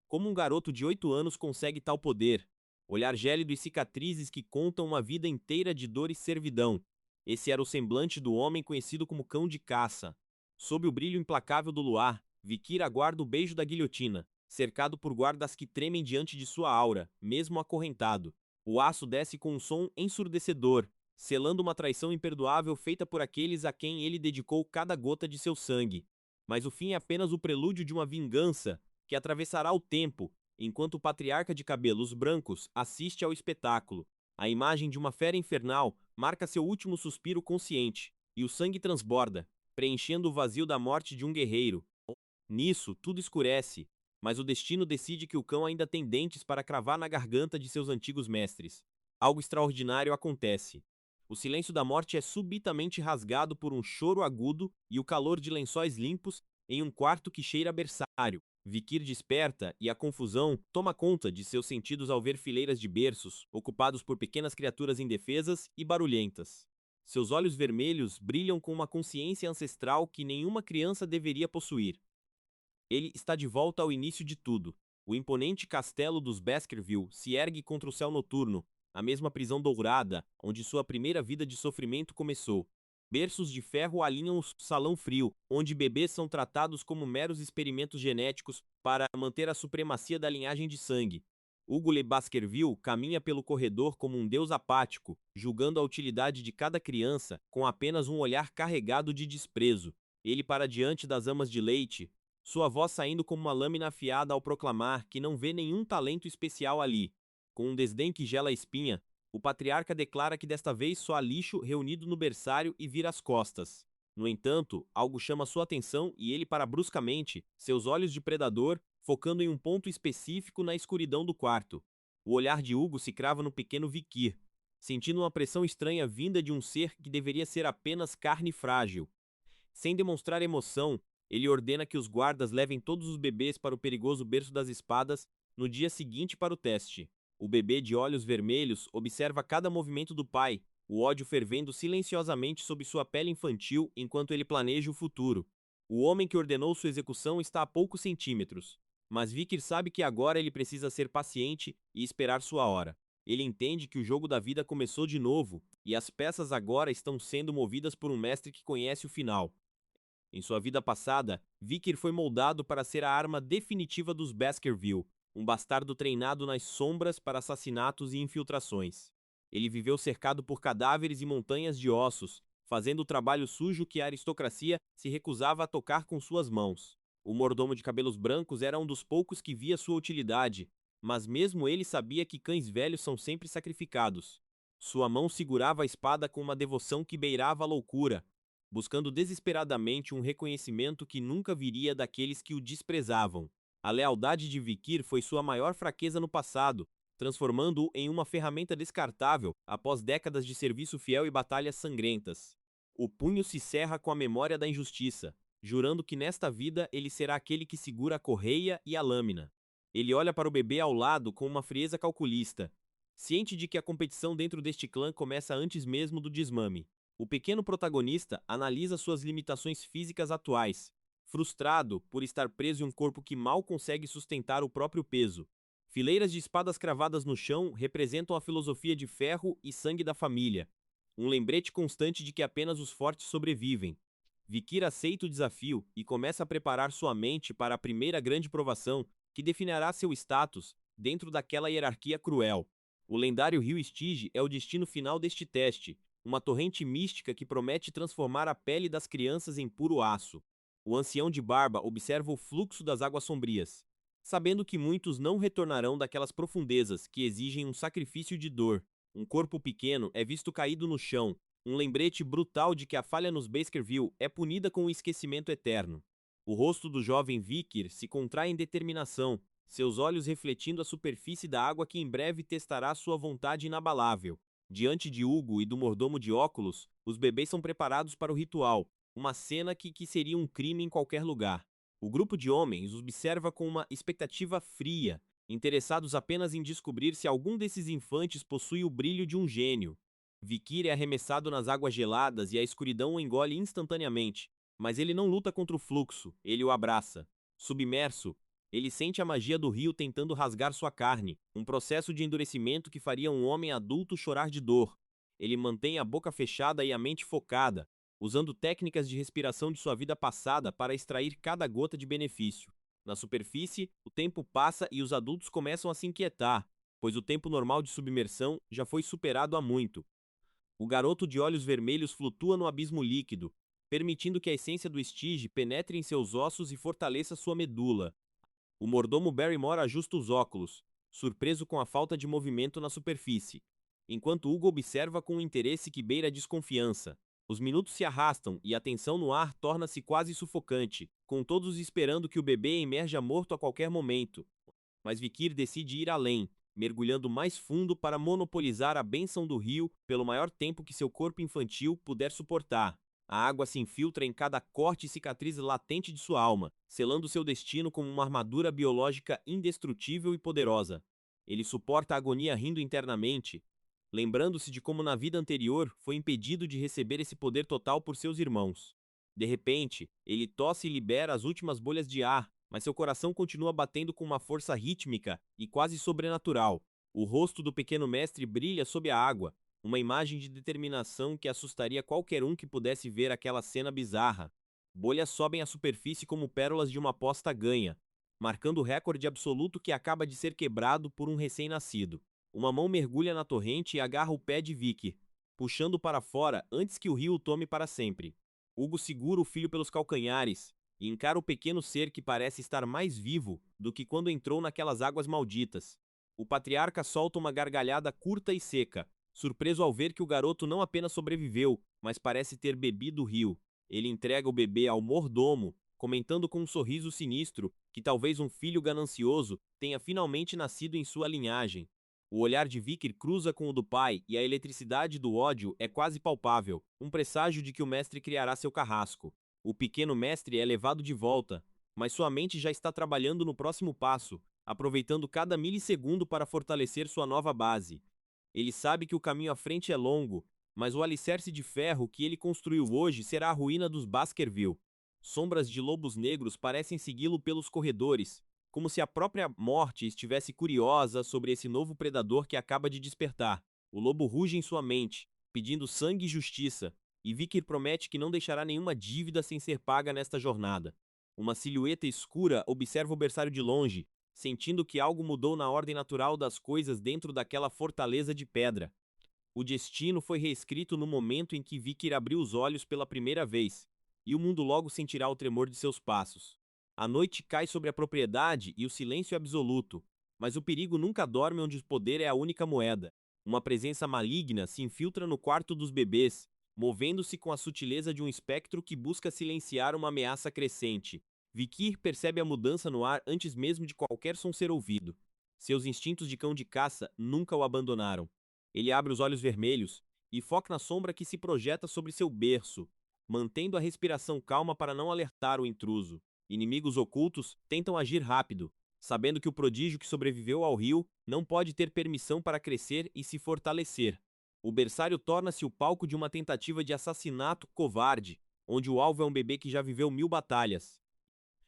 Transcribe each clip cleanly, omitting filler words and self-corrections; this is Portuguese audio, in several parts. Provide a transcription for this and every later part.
Como um garoto de 8 anos consegue tal poder? Olhar gélido e cicatrizes que contam uma vida inteira de dor e servidão. Esse era o semblante do homem conhecido como Cão de Caça. Sob o brilho implacável do luar, Vikir aguarda o beijo da guilhotina, cercado por guardas que tremem diante de sua aura, mesmo acorrentado. O aço desce com um som ensurdecedor, selando uma traição imperdoável feita por aqueles a quem ele dedicou cada gota de seu sangue. Mas o fim é apenas o prelúdio de uma vingança que atravessará o tempo, enquanto o patriarca de cabelos brancos assiste ao espetáculo. A imagem de uma fera infernal marca seu último suspiro consciente, e o sangue transborda, preenchendo o vazio da morte de um guerreiro. Nisso, tudo escurece, mas o destino decide que o cão ainda tem dentes para cravar na garganta de seus antigos mestres. Algo extraordinário acontece. O silêncio da morte é subitamente rasgado por um choro agudo e o calor de lençóis limpos em um quarto que cheira a berçário. Vikir desperta e a confusão toma conta de seus sentidos ao ver fileiras de berços, ocupados por pequenas criaturas indefesas e barulhentas. Seus olhos vermelhos brilham com uma consciência ancestral que nenhuma criança deveria possuir. Ele está de volta ao início de tudo. O imponente castelo dos Baskerville se ergue contra o céu noturno, a mesma prisão dourada onde sua primeira vida de sofrimento começou. Berços de ferro alinham o salão frio, onde bebês são tratados como meros experimentos genéticos para manter a supremacia da linhagem de sangue. Hugo Le Baskerville caminha pelo corredor como um deus apático, julgando a utilidade de cada criança com apenas um olhar carregado de desprezo. Ele para diante das amas de leite, sua voz saindo como uma lâmina afiada ao proclamar que não vê nenhum talento especial ali. Com um desdém que gela a espinha, o patriarca declara que desta vez só há lixo reunido no berçário e vira as costas. No entanto, algo chama sua atenção e ele para bruscamente, seus olhos de predador focando em um ponto específico na escuridão do quarto. O olhar de Hugo se crava no pequeno Vikir, sentindo uma pressão estranha vinda de um ser que deveria ser apenas carne frágil. Sem demonstrar emoção, ele ordena que os guardas levem todos os bebês para o perigoso berço das espadas no dia seguinte para o teste. O bebê de olhos vermelhos observa cada movimento do pai, o ódio fervendo silenciosamente sob sua pele infantil enquanto ele planeja o futuro. O homem que ordenou sua execução está a poucos centímetros, mas Vikir sabe que agora ele precisa ser paciente e esperar sua hora. Ele entende que o jogo da vida começou de novo e as peças agora estão sendo movidas por um mestre que conhece o final. Em sua vida passada, Vikir foi moldado para ser a arma definitiva dos Baskerville, um bastardo treinado nas sombras para assassinatos e infiltrações. Ele viveu cercado por cadáveres e montanhas de ossos, fazendo o trabalho sujo que a aristocracia se recusava a tocar com suas mãos. O mordomo de cabelos brancos era um dos poucos que via sua utilidade, mas mesmo ele sabia que cães velhos são sempre sacrificados. Sua mão segurava a espada com uma devoção que beirava a loucura, buscando desesperadamente um reconhecimento que nunca viria daqueles que o desprezavam. A lealdade de Vikir foi sua maior fraqueza no passado, transformando-o em uma ferramenta descartável após décadas de serviço fiel e batalhas sangrentas. O punho se cerra com a memória da injustiça, jurando que nesta vida ele será aquele que segura a correia e a lâmina. Ele olha para o bebê ao lado com uma frieza calculista, ciente de que a competição dentro deste clã começa antes mesmo do desmame. O pequeno protagonista analisa suas limitações físicas atuais, frustrado por estar preso em um corpo que mal consegue sustentar o próprio peso. Fileiras de espadas cravadas no chão representam a filosofia de ferro e sangue da família, um lembrete constante de que apenas os fortes sobrevivem. Vikir aceita o desafio e começa a preparar sua mente para a primeira grande provação que definirá seu status dentro daquela hierarquia cruel. O lendário rio Stygia é o destino final deste teste, uma torrente mística que promete transformar a pele das crianças em puro aço. O ancião de barba observa o fluxo das águas sombrias, sabendo que muitos não retornarão daquelas profundezas que exigem um sacrifício de dor. Um corpo pequeno é visto caído no chão, um lembrete brutal de que a falha nos Baskerville é punida com o esquecimento eterno. O rosto do jovem Vikir se contrai em determinação, seus olhos refletindo a superfície da água que em breve testará sua vontade inabalável. Diante de Hugo e do mordomo de óculos, os bebês são preparados para o ritual, uma cena que seria um crime em qualquer lugar. O grupo de homens os observa com uma expectativa fria, interessados apenas em descobrir se algum desses infantes possui o brilho de um gênio. Vikir é arremessado nas águas geladas e a escuridão o engole instantaneamente, mas ele não luta contra o fluxo, ele o abraça. Submerso, Ele sente a magia do rio tentando rasgar sua carne, um processo de endurecimento que faria um homem adulto chorar de dor. Ele mantém a boca fechada e a mente focada, usando técnicas de respiração de sua vida passada para extrair cada gota de benefício. Na superfície, o tempo passa e os adultos começam a se inquietar, pois o tempo normal de submersão já foi superado há muito. O garoto de olhos vermelhos flutua no abismo líquido, permitindo que a essência do Stige penetre em seus ossos e fortaleça sua medula. O mordomo Barrymore ajusta os óculos, surpreso com a falta de movimento na superfície, enquanto Hugo observa com um interesse que beira a desconfiança. Os minutos se arrastam e a tensão no ar torna-se quase sufocante, com todos esperando que o bebê emerja morto a qualquer momento. Mas Vikir decide ir além, mergulhando mais fundo para monopolizar a bênção do rio pelo maior tempo que seu corpo infantil puder suportar. A água se infiltra em cada corte e cicatriz latente de sua alma, selando seu destino como uma armadura biológica indestrutível e poderosa. Ele suporta a agonia rindo internamente, lembrando-se de como na vida anterior foi impedido de receber esse poder total por seus irmãos. De repente, ele tosse e libera as últimas bolhas de ar, mas seu coração continua batendo com uma força rítmica e quase sobrenatural. O rosto do pequeno mestre brilha sob a água, uma imagem de determinação que assustaria qualquer um que pudesse ver aquela cena bizarra. Bolhas sobem à superfície como pérolas de uma aposta ganha, marcando o recorde absoluto que acaba de ser quebrado por um recém-nascido. Uma mão mergulha na torrente e agarra o pé de Vicky, puxando para fora antes que o rio o tome para sempre. Hugo segura o filho pelos calcanhares e encara o pequeno ser que parece estar mais vivo do que quando entrou naquelas águas malditas. O patriarca solta uma gargalhada curta e seca, surpreso ao ver que o garoto não apenas sobreviveu, mas parece ter bebido o rio. Ele entrega o bebê ao mordomo, comentando com um sorriso sinistro que talvez um filho ganancioso tenha finalmente nascido em sua linhagem. O olhar de Vikir cruza com o do pai e a eletricidade do ódio é quase palpável, um presságio de que o mestre criará seu carrasco. O pequeno mestre é levado de volta, mas sua mente já está trabalhando no próximo passo, aproveitando cada milissegundo para fortalecer sua nova base. Ele sabe que o caminho à frente é longo, mas o alicerce de ferro que ele construiu hoje será a ruína dos Baskerville. Sombras de lobos negros parecem segui-lo pelos corredores, como se a própria morte estivesse curiosa sobre esse novo predador que acaba de despertar. O lobo ruge em sua mente, pedindo sangue e justiça, e Vikir promete que não deixará nenhuma dívida sem ser paga nesta jornada. Uma silhueta escura observa o berçário de longe, sentindo que algo mudou na ordem natural das coisas dentro daquela fortaleza de pedra. O destino foi reescrito no momento em que Vikir abriu os olhos pela primeira vez, e o mundo logo sentirá o tremor de seus passos. A noite cai sobre a propriedade e o silêncio é absoluto, mas o perigo nunca dorme onde o poder é a única moeda. Uma presença maligna se infiltra no quarto dos bebês, movendo-se com a sutileza de um espectro que busca silenciar uma ameaça crescente. Vikir percebe a mudança no ar antes mesmo de qualquer som ser ouvido. Seus instintos de cão de caça nunca o abandonaram. Ele abre os olhos vermelhos e foca na sombra que se projeta sobre seu berço, mantendo a respiração calma para não alertar o intruso. Inimigos ocultos tentam agir rápido, sabendo que o prodígio que sobreviveu ao rio não pode ter permissão para crescer e se fortalecer. O berçário torna-se o palco de uma tentativa de assassinato covarde, onde o alvo é um bebê que já viveu 1000 batalhas.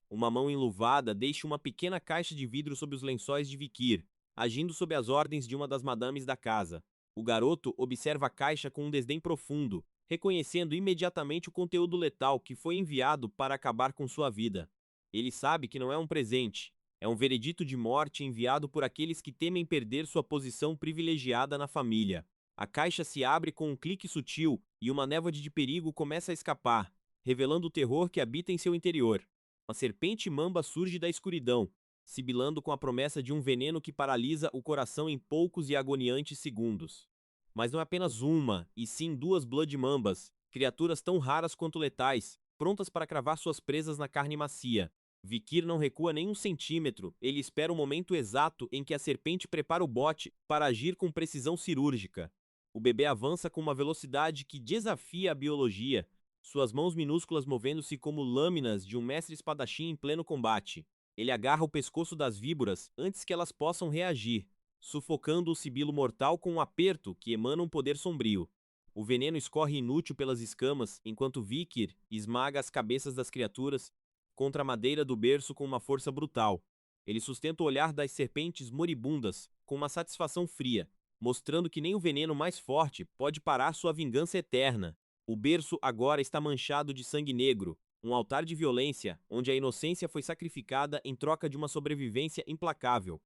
Uma mão enluvada deixa uma pequena caixa de vidro sob os lençóis de Vikir, agindo sob as ordens de uma das madames da casa. O garoto observa a caixa com um desdém profundo, reconhecendo imediatamente o conteúdo letal que foi enviado para acabar com sua vida. Ele sabe que não é um presente, é um veredito de morte enviado por aqueles que temem perder sua posição privilegiada na família. A caixa se abre com um clique sutil e uma névoa de perigo começa a escapar, revelando o terror que habita em seu interior. Uma serpente mamba surge da escuridão, sibilando com a promessa de um veneno que paralisa o coração em poucos e agoniantes segundos. Mas não é apenas uma, e sim 2 Blood Mambas, criaturas tão raras quanto letais, prontas para cravar suas presas na carne macia. Vikir não recua nem um centímetro, ele espera o momento exato em que a serpente prepara o bote para agir com precisão cirúrgica. O bebê avança com uma velocidade que desafia a biologia, suas mãos minúsculas movendo-se como lâminas de um mestre espadachim em pleno combate. Ele agarra o pescoço das víboras antes que elas possam reagir, sufocando o sibilo mortal com um aperto que emana um poder sombrio. O veneno escorre inútil pelas escamas, enquanto Vikir esmaga as cabeças das criaturas contra a madeira do berço com uma força brutal. Ele sustenta o olhar das serpentes moribundas com uma satisfação fria, mostrando que nem o veneno mais forte pode parar sua vingança eterna. O berço agora está manchado de sangue negro, um altar de violência onde a inocência foi sacrificada em troca de uma sobrevivência implacável.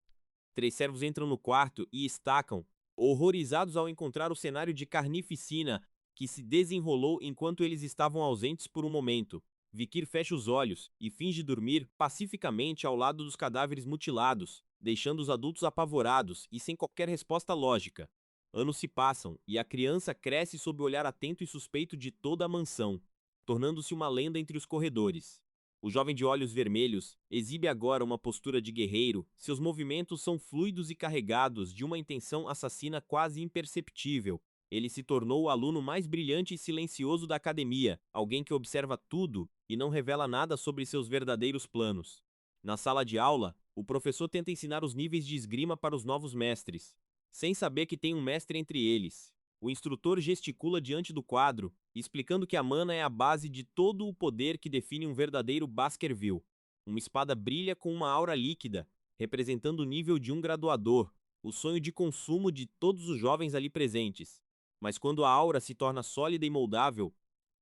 Três servos entram no quarto e estacam, horrorizados ao encontrar o cenário de carnificina que se desenrolou enquanto eles estavam ausentes por um momento. Vikir fecha os olhos e finge dormir pacificamente ao lado dos cadáveres mutilados, deixando os adultos apavorados e sem qualquer resposta lógica. Anos se passam e a criança cresce sob o olhar atento e suspeito de toda a mansão, tornando-se uma lenda entre os corredores. O jovem de olhos vermelhos exibe agora uma postura de guerreiro, seus movimentos são fluidos e carregados de uma intenção assassina quase imperceptível. Ele se tornou o aluno mais brilhante e silencioso da academia, alguém que observa tudo e não revela nada sobre seus verdadeiros planos. Na sala de aula, o professor tenta ensinar os níveis de esgrima para os novos mestres, sem saber que tem um mestre entre eles. O instrutor gesticula diante do quadro, explicando que a mana é a base de todo o poder que define um verdadeiro Baskerville. Uma espada brilha com uma aura líquida, representando o nível de um graduador, o sonho de consumo de todos os jovens ali presentes. Mas quando a aura se torna sólida e moldável,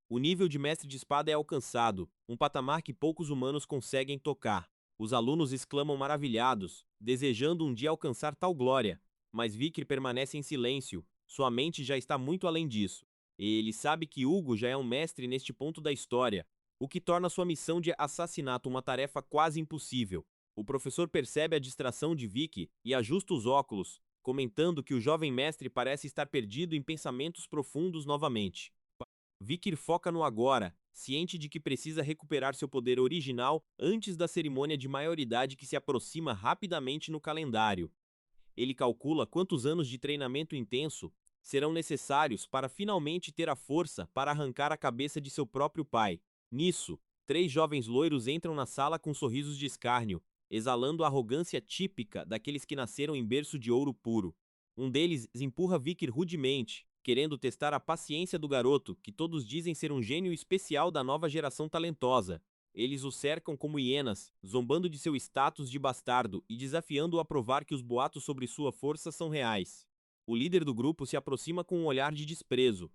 o nível de mestre de espada é alcançado, um patamar que poucos humanos conseguem tocar. Os alunos exclamam maravilhados, desejando um dia alcançar tal glória, mas Vikir permanece em silêncio, sua mente já está muito além disso. Ele sabe que Hugo já é um mestre neste ponto da história, o que torna sua missão de assassinato uma tarefa quase impossível. O professor percebe a distração de Vicky e ajusta os óculos, comentando que o jovem mestre parece estar perdido em pensamentos profundos novamente. Vikir foca no agora, ciente de que precisa recuperar seu poder original antes da cerimônia de maioridade que se aproxima rapidamente no calendário. Ele calcula quantos anos de treinamento intenso serão necessários para finalmente ter a força para arrancar a cabeça de seu próprio pai. Nisso, três jovens loiros entram na sala com sorrisos de escárnio, exalando a arrogância típica daqueles que nasceram em berço de ouro puro. Um deles empurra Vikir rudemente, querendo testar a paciência do garoto, que todos dizem ser um gênio especial da nova geração talentosa. Eles o cercam como hienas, zombando de seu status de bastardo e desafiando-o a provar que os boatos sobre sua força são reais. O líder do grupo se aproxima com um olhar de desprezo,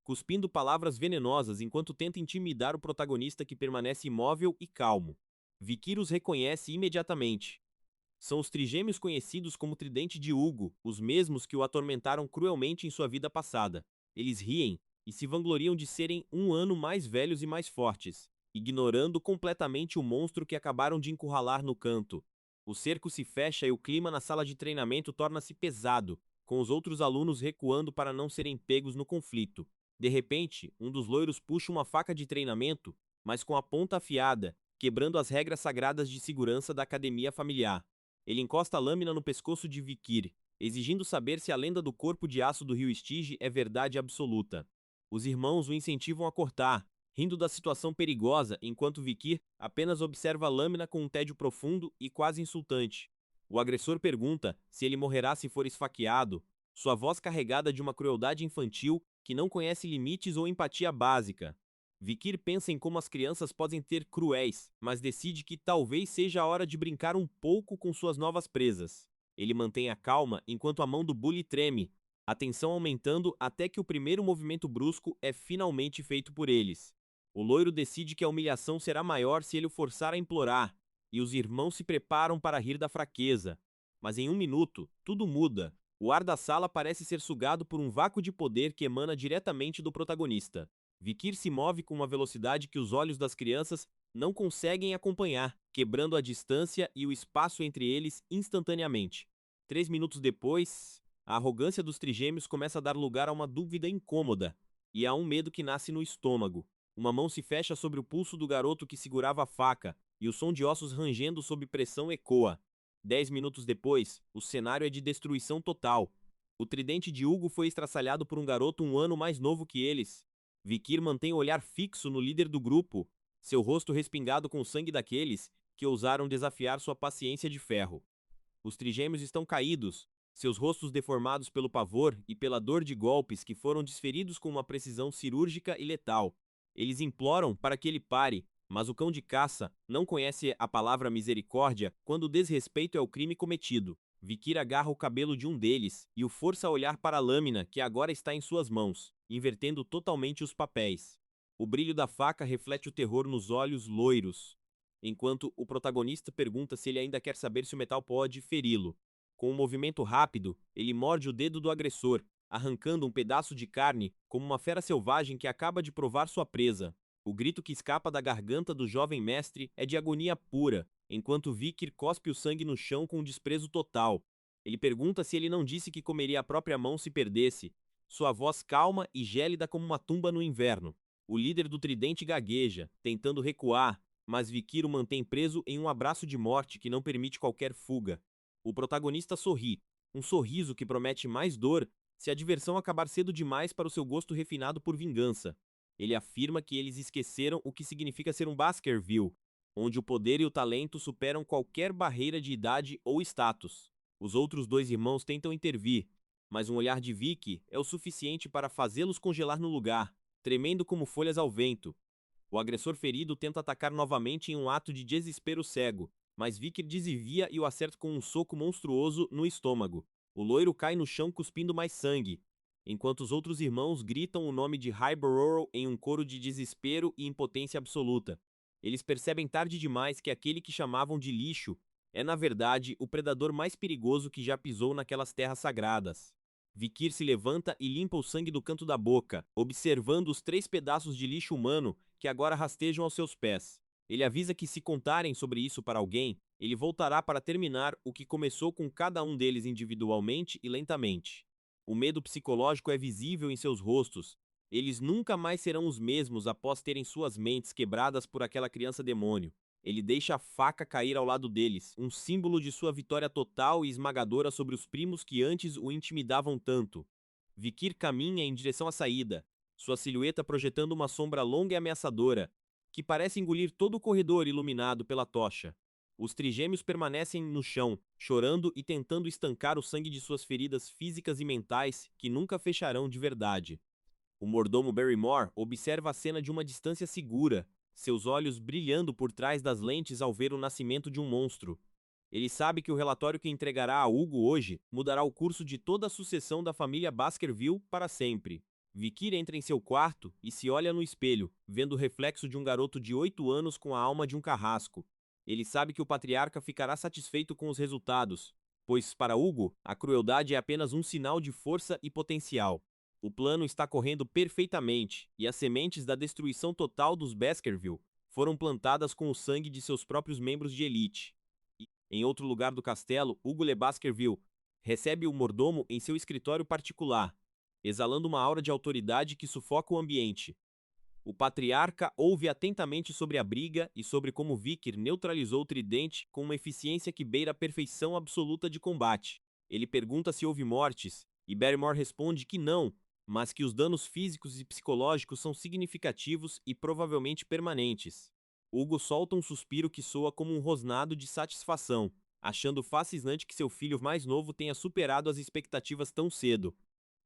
cuspindo palavras venenosas enquanto tenta intimidar o protagonista que permanece imóvel e calmo. Vikir os reconhece imediatamente. São os trigêmeos conhecidos como Tridente de Hugo, os mesmos que o atormentaram cruelmente em sua vida passada. Eles riem e se vangloriam de serem um ano mais velhos e mais fortes, ignorando completamente o monstro que acabaram de encurralar no canto. O cerco se fecha e o clima na sala de treinamento torna-se pesado, com os outros alunos recuando para não serem pegos no conflito. De repente, um dos loiros puxa uma faca de treinamento, mas com a ponta afiada, quebrando as regras sagradas de segurança da academia familiar. Ele encosta a lâmina no pescoço de Vikir, exigindo saber se a lenda do corpo de aço do rio Estige é verdade absoluta. Os irmãos o incentivam a cortar, rindo da situação perigosa, enquanto Vikir apenas observa a lâmina com um tédio profundo e quase insultante. O agressor pergunta se ele morrerá se for esfaqueado, sua voz carregada de uma crueldade infantil que não conhece limites ou empatia básica. Vikir pensa em como as crianças podem ser cruéis, mas decide que talvez seja a hora de brincar um pouco com suas novas presas. Ele mantém a calma enquanto a mão do bully treme, a tensão aumentando até que o primeiro movimento brusco é finalmente feito por eles. O loiro decide que a humilhação será maior se ele o forçar a implorar, e os irmãos se preparam para rir da fraqueza. Mas em um minuto, tudo muda. O ar da sala parece ser sugado por um vácuo de poder que emana diretamente do protagonista. Vikir se move com uma velocidade que os olhos das crianças não conseguem acompanhar, quebrando a distância e o espaço entre eles instantaneamente. 3 minutos depois, a arrogância dos trigêmeos começa a dar lugar a uma dúvida incômoda, e a um medo que nasce no estômago. Uma mão se fecha sobre o pulso do garoto que segurava a faca, e o som de ossos rangendo sob pressão ecoa. 10 minutos depois, o cenário é de destruição total. O tridente de Hugo foi estraçalhado por um garoto um ano mais novo que eles. Vikir mantém o olhar fixo no líder do grupo, seu rosto respingado com o sangue daqueles que ousaram desafiar sua paciência de ferro. Os trigêmeos estão caídos, seus rostos deformados pelo pavor e pela dor de golpes que foram desferidos com uma precisão cirúrgica e letal. Eles imploram para que ele pare, Mas o cão de caça não conhece a palavra misericórdia quando o desrespeito é o crime cometido. Vikir agarra o cabelo de um deles e o força a olhar para a lâmina que agora está em suas mãos, invertendo totalmente os papéis. O brilho da faca reflete o terror nos olhos loiros, enquanto o protagonista pergunta se ele ainda quer saber se o metal pode feri-lo. Com um movimento rápido, ele morde o dedo do agressor, arrancando um pedaço de carne como uma fera selvagem que acaba de provar sua presa. O grito que escapa da garganta do jovem mestre é de agonia pura, enquanto Vikir cospe o sangue no chão com um desprezo total. Ele pergunta se ele não disse que comeria a própria mão se perdesse, sua voz calma e gélida como uma tumba no inverno. O líder do tridente gagueja, tentando recuar, mas Vikir o mantém preso em um abraço de morte que não permite qualquer fuga. O protagonista sorri, um sorriso que promete mais dor se a diversão acabar cedo demais para o seu gosto refinado por vingança. Ele afirma que eles esqueceram o que significa ser um Baskerville, onde o poder e o talento superam qualquer barreira de idade ou status. Os outros dois irmãos tentam intervir, mas um olhar de Vicky é o suficiente para fazê-los congelar no lugar, tremendo como folhas ao vento. O agressor ferido tenta atacar novamente em um ato de desespero cego, mas Vicky desvia e o acerta com um soco monstruoso no estômago. O loiro cai no chão cuspindo mais sangue, enquanto os outros irmãos gritam o nome de Highborough em um coro de desespero e impotência absoluta. Eles percebem tarde demais que aquele que chamavam de lixo é, na verdade, o predador mais perigoso que já pisou naquelas terras sagradas. Vikir se levanta e limpa o sangue do canto da boca, observando os 3 pedaços de lixo humano que agora rastejam aos seus pés. Ele avisa que se contarem sobre isso para alguém, ele voltará para terminar o que começou com cada um deles individualmente e lentamente. O medo psicológico é visível em seus rostos. Eles nunca mais serão os mesmos após terem suas mentes quebradas por aquela criança demônio. Ele deixa a faca cair ao lado deles, um símbolo de sua vitória total e esmagadora sobre os primos que antes o intimidavam tanto. Vikir caminha em direção à saída, sua silhueta projetando uma sombra longa e ameaçadora, que parece engolir todo o corredor iluminado pela tocha. Os trigêmeos permanecem no chão, chorando e tentando estancar o sangue de suas feridas físicas e mentais que nunca fecharão de verdade. O mordomo Barrymore observa a cena de uma distância segura, seus olhos brilhando por trás das lentes ao ver o nascimento de um monstro. Ele sabe que o relatório que entregará a Hugo hoje mudará o curso de toda a sucessão da família Baskerville para sempre. Vikir entra em seu quarto e se olha no espelho, vendo o reflexo de um garoto de 8 anos com a alma de um carrasco. Ele sabe que o patriarca ficará satisfeito com os resultados, pois para Hugo, a crueldade é apenas um sinal de força e potencial. O plano está correndo perfeitamente, e as sementes da destruição total dos Baskerville foram plantadas com o sangue de seus próprios membros de elite. Em outro lugar do castelo, Hugo Le Baskerville recebe o mordomo em seu escritório particular, exalando uma aura de autoridade que sufoca o ambiente. O patriarca ouve atentamente sobre a briga e sobre como Vikir neutralizou o tridente com uma eficiência que beira a perfeição absoluta de combate. Ele pergunta se houve mortes, e Barrymore responde que não, mas que os danos físicos e psicológicos são significativos e provavelmente permanentes. Hugo solta um suspiro que soa como um rosnado de satisfação, achando fascinante que seu filho mais novo tenha superado as expectativas tão cedo.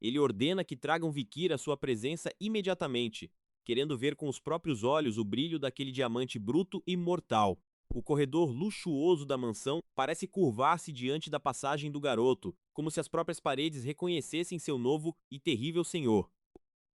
Ele ordena que tragam Vikir à sua presença imediatamente, querendo ver com os próprios olhos o brilho daquele diamante bruto e mortal. O corredor luxuoso da mansão parece curvar-se diante da passagem do garoto, como se as próprias paredes reconhecessem seu novo e terrível senhor.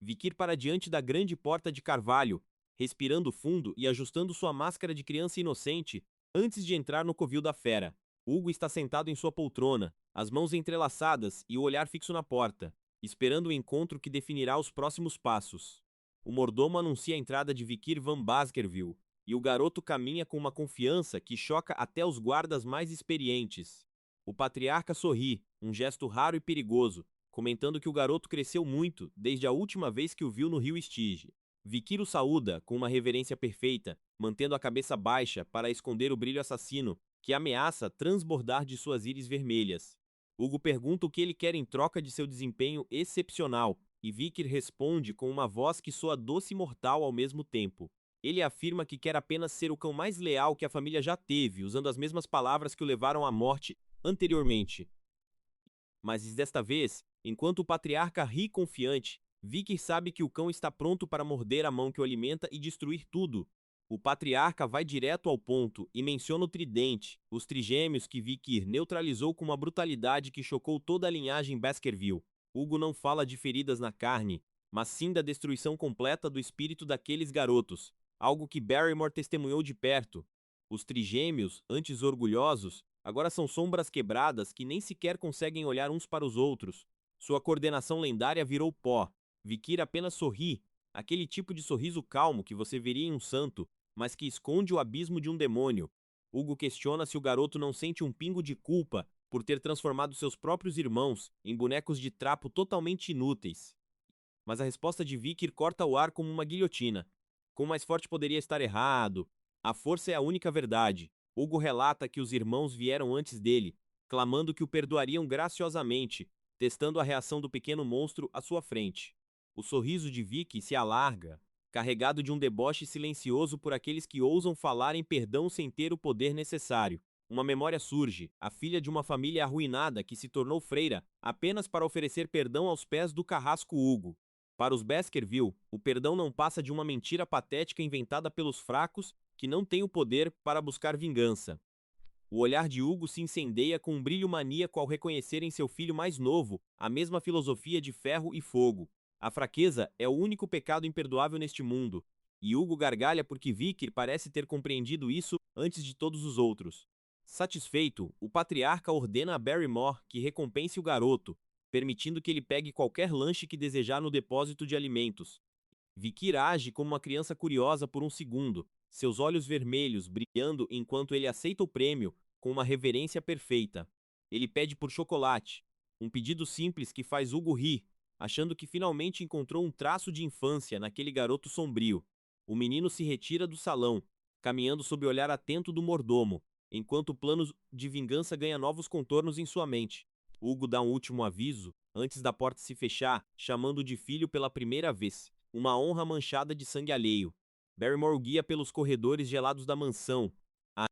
Vikir para diante da grande porta de carvalho, respirando fundo e ajustando sua máscara de criança inocente antes de entrar no covil da fera. Hugo está sentado em sua poltrona, as mãos entrelaçadas e o olhar fixo na porta, esperando o encontro que definirá os próximos passos. O mordomo anuncia a entrada de Vikir Van Baskerville, e o garoto caminha com uma confiança que choca até os guardas mais experientes. O patriarca sorri, um gesto raro e perigoso, comentando que o garoto cresceu muito desde a última vez que o viu no rio Estige. Vikir o saúda com uma reverência perfeita, mantendo a cabeça baixa para esconder o brilho assassino que ameaça transbordar de suas íris vermelhas. Hugo pergunta o que ele quer em troca de seu desempenho excepcional, e Vikir responde com uma voz que soa doce e mortal ao mesmo tempo. Ele afirma que quer apenas ser o cão mais leal que a família já teve, usando as mesmas palavras que o levaram à morte anteriormente. Mas desta vez, enquanto o patriarca ri confiante, Vikir sabe que o cão está pronto para morder a mão que o alimenta e destruir tudo. O patriarca vai direto ao ponto e menciona o tridente, os trigêmeos que Vikir neutralizou com uma brutalidade que chocou toda a linhagem Baskerville. Hugo não fala de feridas na carne, mas sim da destruição completa do espírito daqueles garotos, algo que Barrymore testemunhou de perto. Os trigêmeos, antes orgulhosos, agora são sombras quebradas que nem sequer conseguem olhar uns para os outros. Sua coordenação lendária virou pó. Vikir apenas sorri, aquele tipo de sorriso calmo que você veria em um santo, mas que esconde o abismo de um demônio. Hugo questiona se o garoto não sente um pingo de culpa por ter transformado seus próprios irmãos em bonecos de trapo totalmente inúteis. Mas a resposta de Vikir corta o ar como uma guilhotina. Como mais forte poderia estar errado? A força é a única verdade. Hugo relata que os irmãos vieram antes dele, clamando que o perdoariam graciosamente, testando a reação do pequeno monstro à sua frente. O sorriso de Vicky se alarga, carregado de um deboche silencioso por aqueles que ousam falar em perdão sem ter o poder necessário. Uma memória surge, a filha de uma família arruinada que se tornou freira apenas para oferecer perdão aos pés do carrasco Hugo. Para os Baskerville, o perdão não passa de uma mentira patética inventada pelos fracos que não têm o poder para buscar vingança. O olhar de Hugo se incendeia com um brilho maníaco ao reconhecer em seu filho mais novo a mesma filosofia de ferro e fogo. A fraqueza é o único pecado imperdoável neste mundo, e Hugo gargalha porque Vicky parece ter compreendido isso antes de todos os outros. Satisfeito, o patriarca ordena a Barrymore que recompense o garoto, permitindo que ele pegue qualquer lanche que desejar no depósito de alimentos. Vikir age como uma criança curiosa por um segundo, seus olhos vermelhos brilhando enquanto ele aceita o prêmio com uma reverência perfeita. Ele pede por chocolate, um pedido simples que faz Hugo rir, achando que finalmente encontrou um traço de infância naquele garoto sombrio. O menino se retira do salão, caminhando sob o olhar atento do mordomo, enquanto o plano de vingança ganha novos contornos em sua mente. Hugo dá um último aviso, antes da porta se fechar, chamando de filho pela primeira vez. Uma honra manchada de sangue alheio. Barrymore o guia pelos corredores gelados da mansão.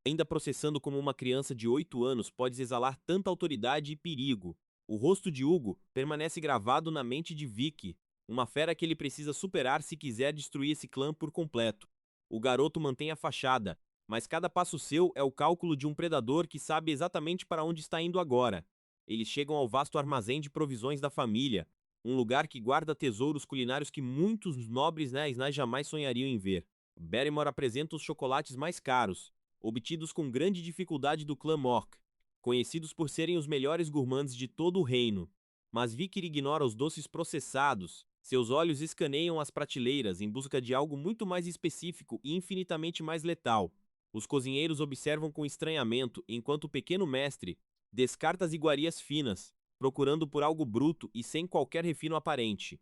Ainda processando como uma criança de 8 anos pode exalar tanta autoridade e perigo. O rosto de Hugo permanece gravado na mente de Vicky, uma fera que ele precisa superar se quiser destruir esse clã por completo. O garoto mantém a fachada, mas cada passo seu é o cálculo de um predador que sabe exatamente para onde está indo agora. Eles chegam ao vasto armazém de provisões da família, um lugar que guarda tesouros culinários que muitos nobres Naisnais jamais sonhariam em ver. Barrymore apresenta os chocolates mais caros, obtidos com grande dificuldade do clã Mork, conhecidos por serem os melhores gourmands de todo o reino. Mas Vikir ignora os doces processados, seus olhos escaneiam as prateleiras em busca de algo muito mais específico e infinitamente mais letal. Os cozinheiros observam com estranhamento enquanto o pequeno mestre descarta as iguarias finas, procurando por algo bruto e sem qualquer refino aparente.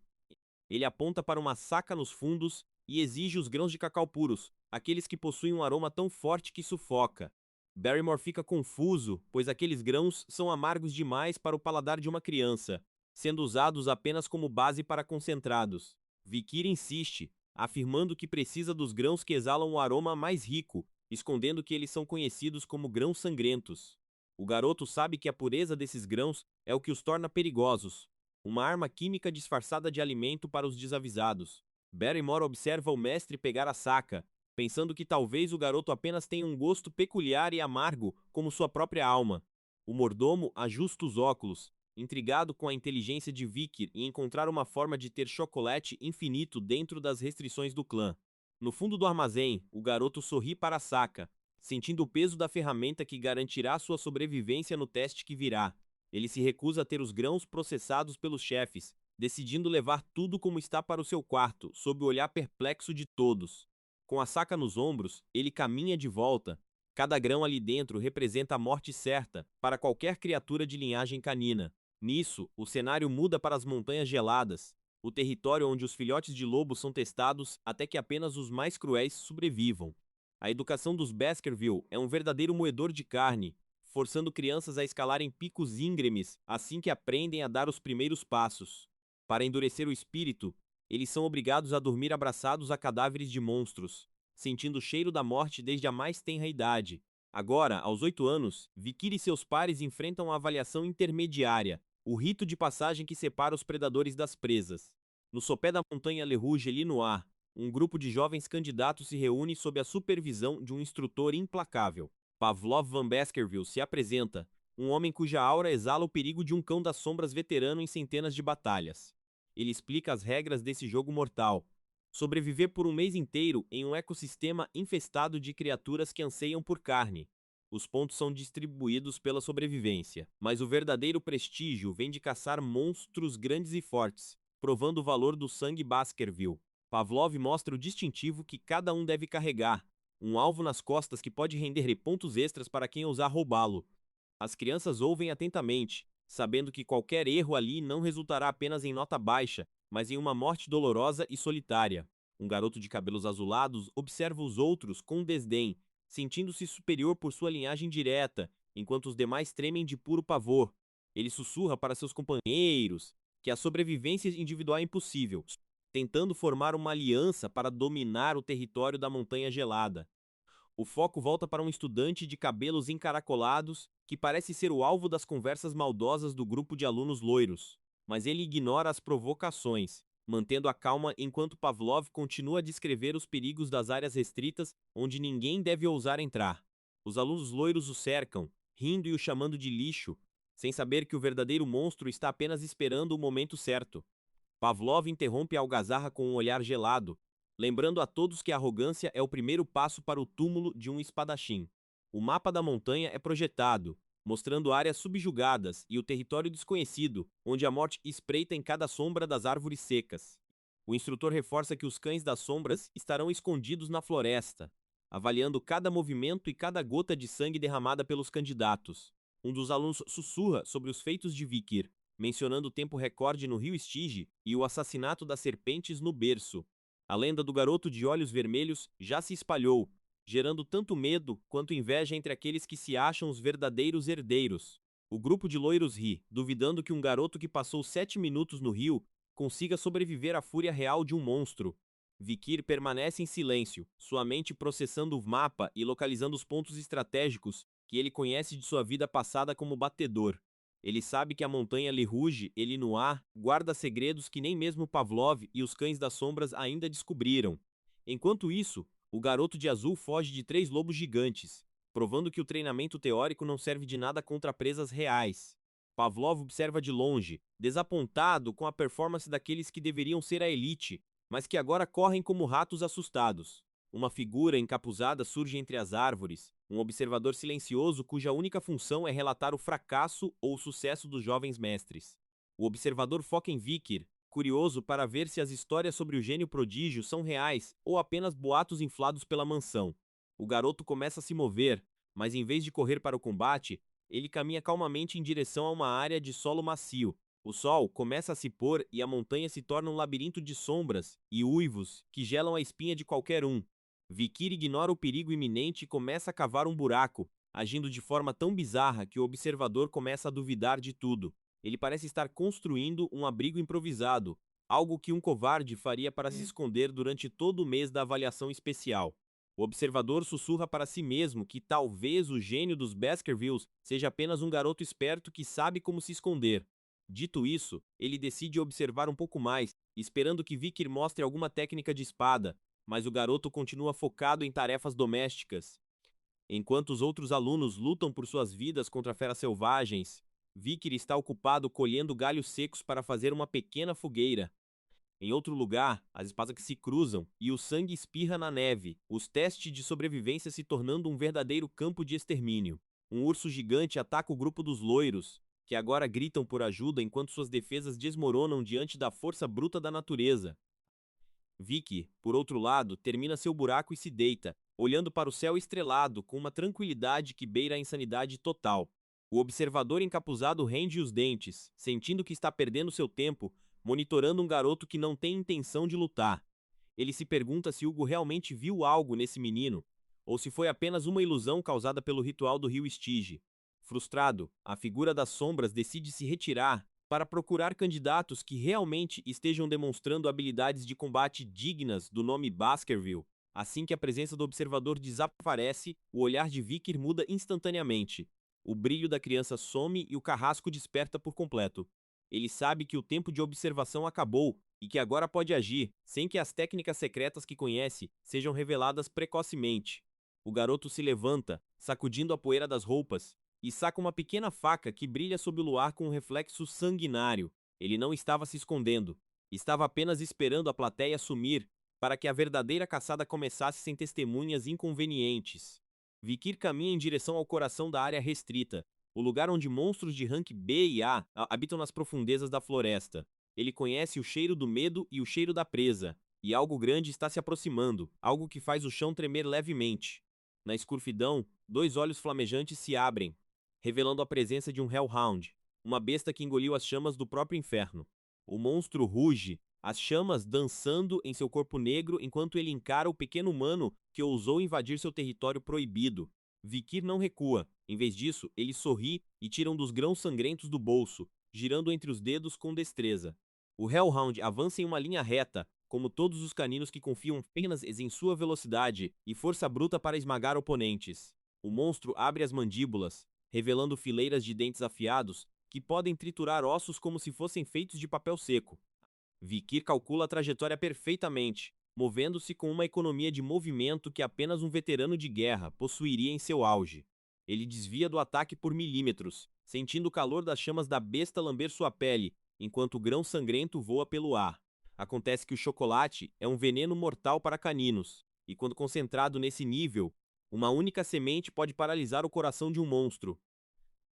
Ele aponta para uma saca nos fundos e exige os grãos de cacau puros, aqueles que possuem um aroma tão forte que sufoca. Barrymore fica confuso, pois aqueles grãos são amargos demais para o paladar de uma criança, sendo usados apenas como base para concentrados. Vikir insiste, afirmando que precisa dos grãos que exalam o aroma mais rico, escondendo que eles são conhecidos como grãos sangrentos. O garoto sabe que a pureza desses grãos é o que os torna perigosos, uma arma química disfarçada de alimento para os desavisados. Barrymore observa o mestre pegar a saca, pensando que talvez o garoto apenas tenha um gosto peculiar e amargo como sua própria alma. O mordomo ajusta os óculos, intrigado com a inteligência de Vikir em encontrar uma forma de ter chocolate infinito dentro das restrições do clã. No fundo do armazém, o garoto sorri para a saca, sentindo o peso da ferramenta que garantirá sua sobrevivência no teste que virá. Ele se recusa a ter os grãos processados pelos chefes, decidindo levar tudo como está para o seu quarto, sob o olhar perplexo de todos. Com a saca nos ombros, ele caminha de volta. Cada grão ali dentro representa a morte certa para qualquer criatura de linhagem canina. Nisso, o cenário muda para as montanhas geladas, o território onde os filhotes de lobo são testados até que apenas os mais cruéis sobrevivam. A educação dos Baskerville é um verdadeiro moedor de carne, forçando crianças a escalarem picos íngremes assim que aprendem a dar os primeiros passos. Para endurecer o espírito, eles são obrigados a dormir abraçados a cadáveres de monstros, sentindo o cheiro da morte desde a mais tenra idade. Agora, aos 8 anos, Vikir e seus pares enfrentam a avaliação intermediária, o rito de passagem que separa os predadores das presas. No sopé da montanha Le Rouge Linoir, Um grupo de jovens candidatos se reúne sob a supervisão de um instrutor implacável. Pavlov Van Baskerville se apresenta, um homem cuja aura exala o perigo de um cão das sombras veterano em centenas de batalhas. Ele explica as regras desse jogo mortal. Sobreviver por um mês inteiro em um ecossistema infestado de criaturas que anseiam por carne. Os pontos são distribuídos pela sobrevivência, mas o verdadeiro prestígio vem de caçar monstros grandes e fortes, provando o valor do sangue Baskerville. Pavlov mostra o distintivo que cada um deve carregar, um alvo nas costas que pode render pontos extras para quem ousar roubá-lo. As crianças ouvem atentamente, sabendo que qualquer erro ali não resultará apenas em nota baixa, mas em uma morte dolorosa e solitária. Um garoto de cabelos azulados observa os outros com desdém, sentindo-se superior por sua linhagem direta, enquanto os demais tremem de puro pavor. Ele sussurra para seus companheiros que a sobrevivência individual é impossível, tentando formar uma aliança para dominar o território da Montanha Gelada. O foco volta para um estudante de cabelos encaracolados que parece ser o alvo das conversas maldosas do grupo de alunos loiros, mas ele ignora as provocações, mantendo a calma enquanto Pavlov continua a descrever os perigos das áreas restritas onde ninguém deve ousar entrar. Os alunos loiros o cercam, rindo e o chamando de lixo, sem saber que o verdadeiro monstro está apenas esperando o momento certo. Pavlov interrompe a algazarra com um olhar gelado, lembrando a todos que a arrogância é o primeiro passo para o túmulo de um espadachim. O mapa da montanha é projetado, mostrando áreas subjugadas e o território desconhecido, onde a morte espreita em cada sombra das árvores secas. O instrutor reforça que os cães das sombras estarão escondidos na floresta, avaliando cada movimento e cada gota de sangue derramada pelos candidatos. Um dos alunos sussurra sobre os feitos de Vikir, mencionando o tempo recorde no rio Estige e o assassinato das serpentes no berço. A lenda do garoto de olhos vermelhos já se espalhou, gerando tanto medo quanto inveja entre aqueles que se acham os verdadeiros herdeiros. O grupo de loiros ri, duvidando que um garoto que passou 7 minutos no rio consiga sobreviver à fúria real de um monstro. Vikir permanece em silêncio, sua mente processando o mapa e localizando os pontos estratégicos que ele conhece de sua vida passada como batedor. Ele sabe que a montanha lhe ruge, ele no ar, guarda segredos que nem mesmo Pavlov e os cães das sombras ainda descobriram. Enquanto isso, o garoto de azul foge de 3 lobos gigantes, provando que o treinamento teórico não serve de nada contra presas reais. Pavlov observa de longe, desapontado com a performance daqueles que deveriam ser a elite, mas que agora correm como ratos assustados. Uma figura encapuzada surge entre as árvores, um observador silencioso cuja única função é relatar o fracasso ou o sucesso dos jovens mestres. O observador foca em Vikir, curioso para ver se as histórias sobre o gênio prodígio são reais ou apenas boatos inflados pela mansão. O garoto começa a se mover, mas em vez de correr para o combate, ele caminha calmamente em direção a uma área de solo macio. O sol começa a se pôr e a montanha se torna um labirinto de sombras e uivos que gelam a espinha de qualquer um. Vikir ignora o perigo iminente e começa a cavar um buraco, agindo de forma tão bizarra que o observador começa a duvidar de tudo. Ele parece estar construindo um abrigo improvisado, algo que um covarde faria para se esconder durante todo o mês da avaliação especial. O observador sussurra para si mesmo que talvez o gênio dos Baskervilles seja apenas um garoto esperto que sabe como se esconder. Dito isso, ele decide observar um pouco mais, esperando que Vikir mostre alguma técnica de espada, mas o garoto continua focado em tarefas domésticas. Enquanto os outros alunos lutam por suas vidas contra feras selvagens, Vikir está ocupado colhendo galhos secos para fazer uma pequena fogueira. Em outro lugar, as espadas se cruzam e o sangue espirra na neve, os testes de sobrevivência se tornando um verdadeiro campo de extermínio. Um urso gigante ataca o grupo dos loiros, que agora gritam por ajuda enquanto suas defesas desmoronam diante da força bruta da natureza. Vicky, por outro lado, termina seu buraco e se deita, olhando para o céu estrelado com uma tranquilidade que beira a insanidade total. O observador encapuzado rende os dentes, sentindo que está perdendo seu tempo, monitorando um garoto que não tem intenção de lutar. Ele se pergunta se Hugo realmente viu algo nesse menino, ou se foi apenas uma ilusão causada pelo ritual do rio Estige. Frustrado, a figura das sombras decide se retirar para procurar candidatos que realmente estejam demonstrando habilidades de combate dignas do nome Baskerville. Assim que a presença do observador desaparece, o olhar de Vikir muda instantaneamente. O brilho da criança some e o carrasco desperta por completo. Ele sabe que o tempo de observação acabou e que agora pode agir sem que as técnicas secretas que conhece sejam reveladas precocemente. O garoto se levanta, sacudindo a poeira das roupas, e saca uma pequena faca que brilha sob o luar com um reflexo sanguinário. Ele não estava se escondendo, estava apenas esperando a plateia sumir para que a verdadeira caçada começasse sem testemunhas inconvenientes. Vikir caminha em direção ao coração da área restrita, o lugar onde monstros de rank B e A habitam nas profundezas da floresta. Ele conhece o cheiro do medo e o cheiro da presa, e algo grande está se aproximando, algo que faz o chão tremer levemente. Na escuridão, dois olhos flamejantes se abrem, revelando a presença de um Hellhound, uma besta que engoliu as chamas do próprio inferno. O monstro ruge, as chamas dançando em seu corpo negro enquanto ele encara o pequeno humano que ousou invadir seu território proibido. Vikir não recua. Em vez disso, ele sorri e tira um dos grãos sangrentos do bolso, girando entre os dedos com destreza. O Hellhound avança em uma linha reta, como todos os caninos que confiam apenas em sua velocidade e força bruta para esmagar oponentes. O monstro abre as mandíbulas, revelando fileiras de dentes afiados que podem triturar ossos como se fossem feitos de papel seco. Vikir calcula a trajetória perfeitamente, movendo-se com uma economia de movimento que apenas um veterano de guerra possuiria em seu auge. Ele desvia do ataque por milímetros, sentindo o calor das chamas da besta lamber sua pele, enquanto o grão sangrento voa pelo ar. Acontece que o chocolate é um veneno mortal para caninos, e quando concentrado nesse nível, uma única semente pode paralisar o coração de um monstro.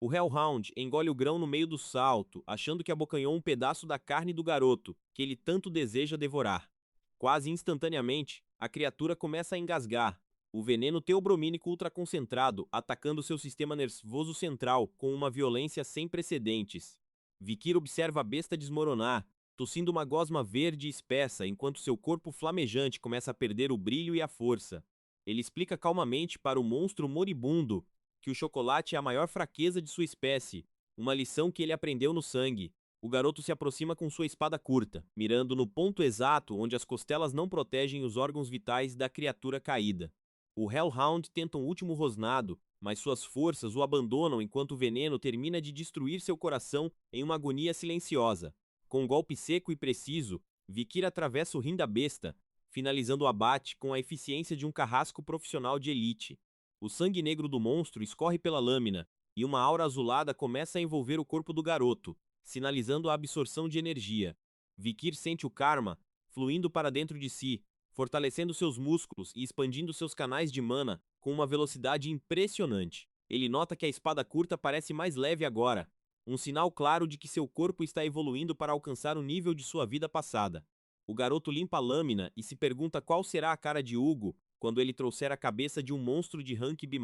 O Hellhound engole o grão no meio do salto, achando que abocanhou um pedaço da carne do garoto, que ele tanto deseja devorar. Quase instantaneamente, a criatura começa a engasgar, o veneno teobromínico ultraconcentrado atacando seu sistema nervoso central com uma violência sem precedentes. Vikir observa a besta desmoronar, tossindo uma gosma verde espessa enquanto seu corpo flamejante começa a perder o brilho e a força. Ele explica calmamente para o monstro moribundo que o chocolate é a maior fraqueza de sua espécie, uma lição que ele aprendeu no sangue. O garoto se aproxima com sua espada curta, mirando no ponto exato onde as costelas não protegem os órgãos vitais da criatura caída. O Hellhound tenta um último rosnado, mas suas forças o abandonam enquanto o veneno termina de destruir seu coração em uma agonia silenciosa. Com um golpe seco e preciso, Vikir atravessa o rim da besta, finalizando o abate com a eficiência de um carrasco profissional de elite. O sangue negro do monstro escorre pela lâmina, e uma aura azulada começa a envolver o corpo do garoto, sinalizando a absorção de energia. Vikir sente o karma fluindo para dentro de si, fortalecendo seus músculos e expandindo seus canais de mana com uma velocidade impressionante. Ele nota que a espada curta parece mais leve agora, um sinal claro de que seu corpo está evoluindo para alcançar o nível de sua vida passada. O garoto limpa a lâmina e se pergunta qual será a cara de Hugo quando ele trouxer a cabeça de um monstro de rank B+.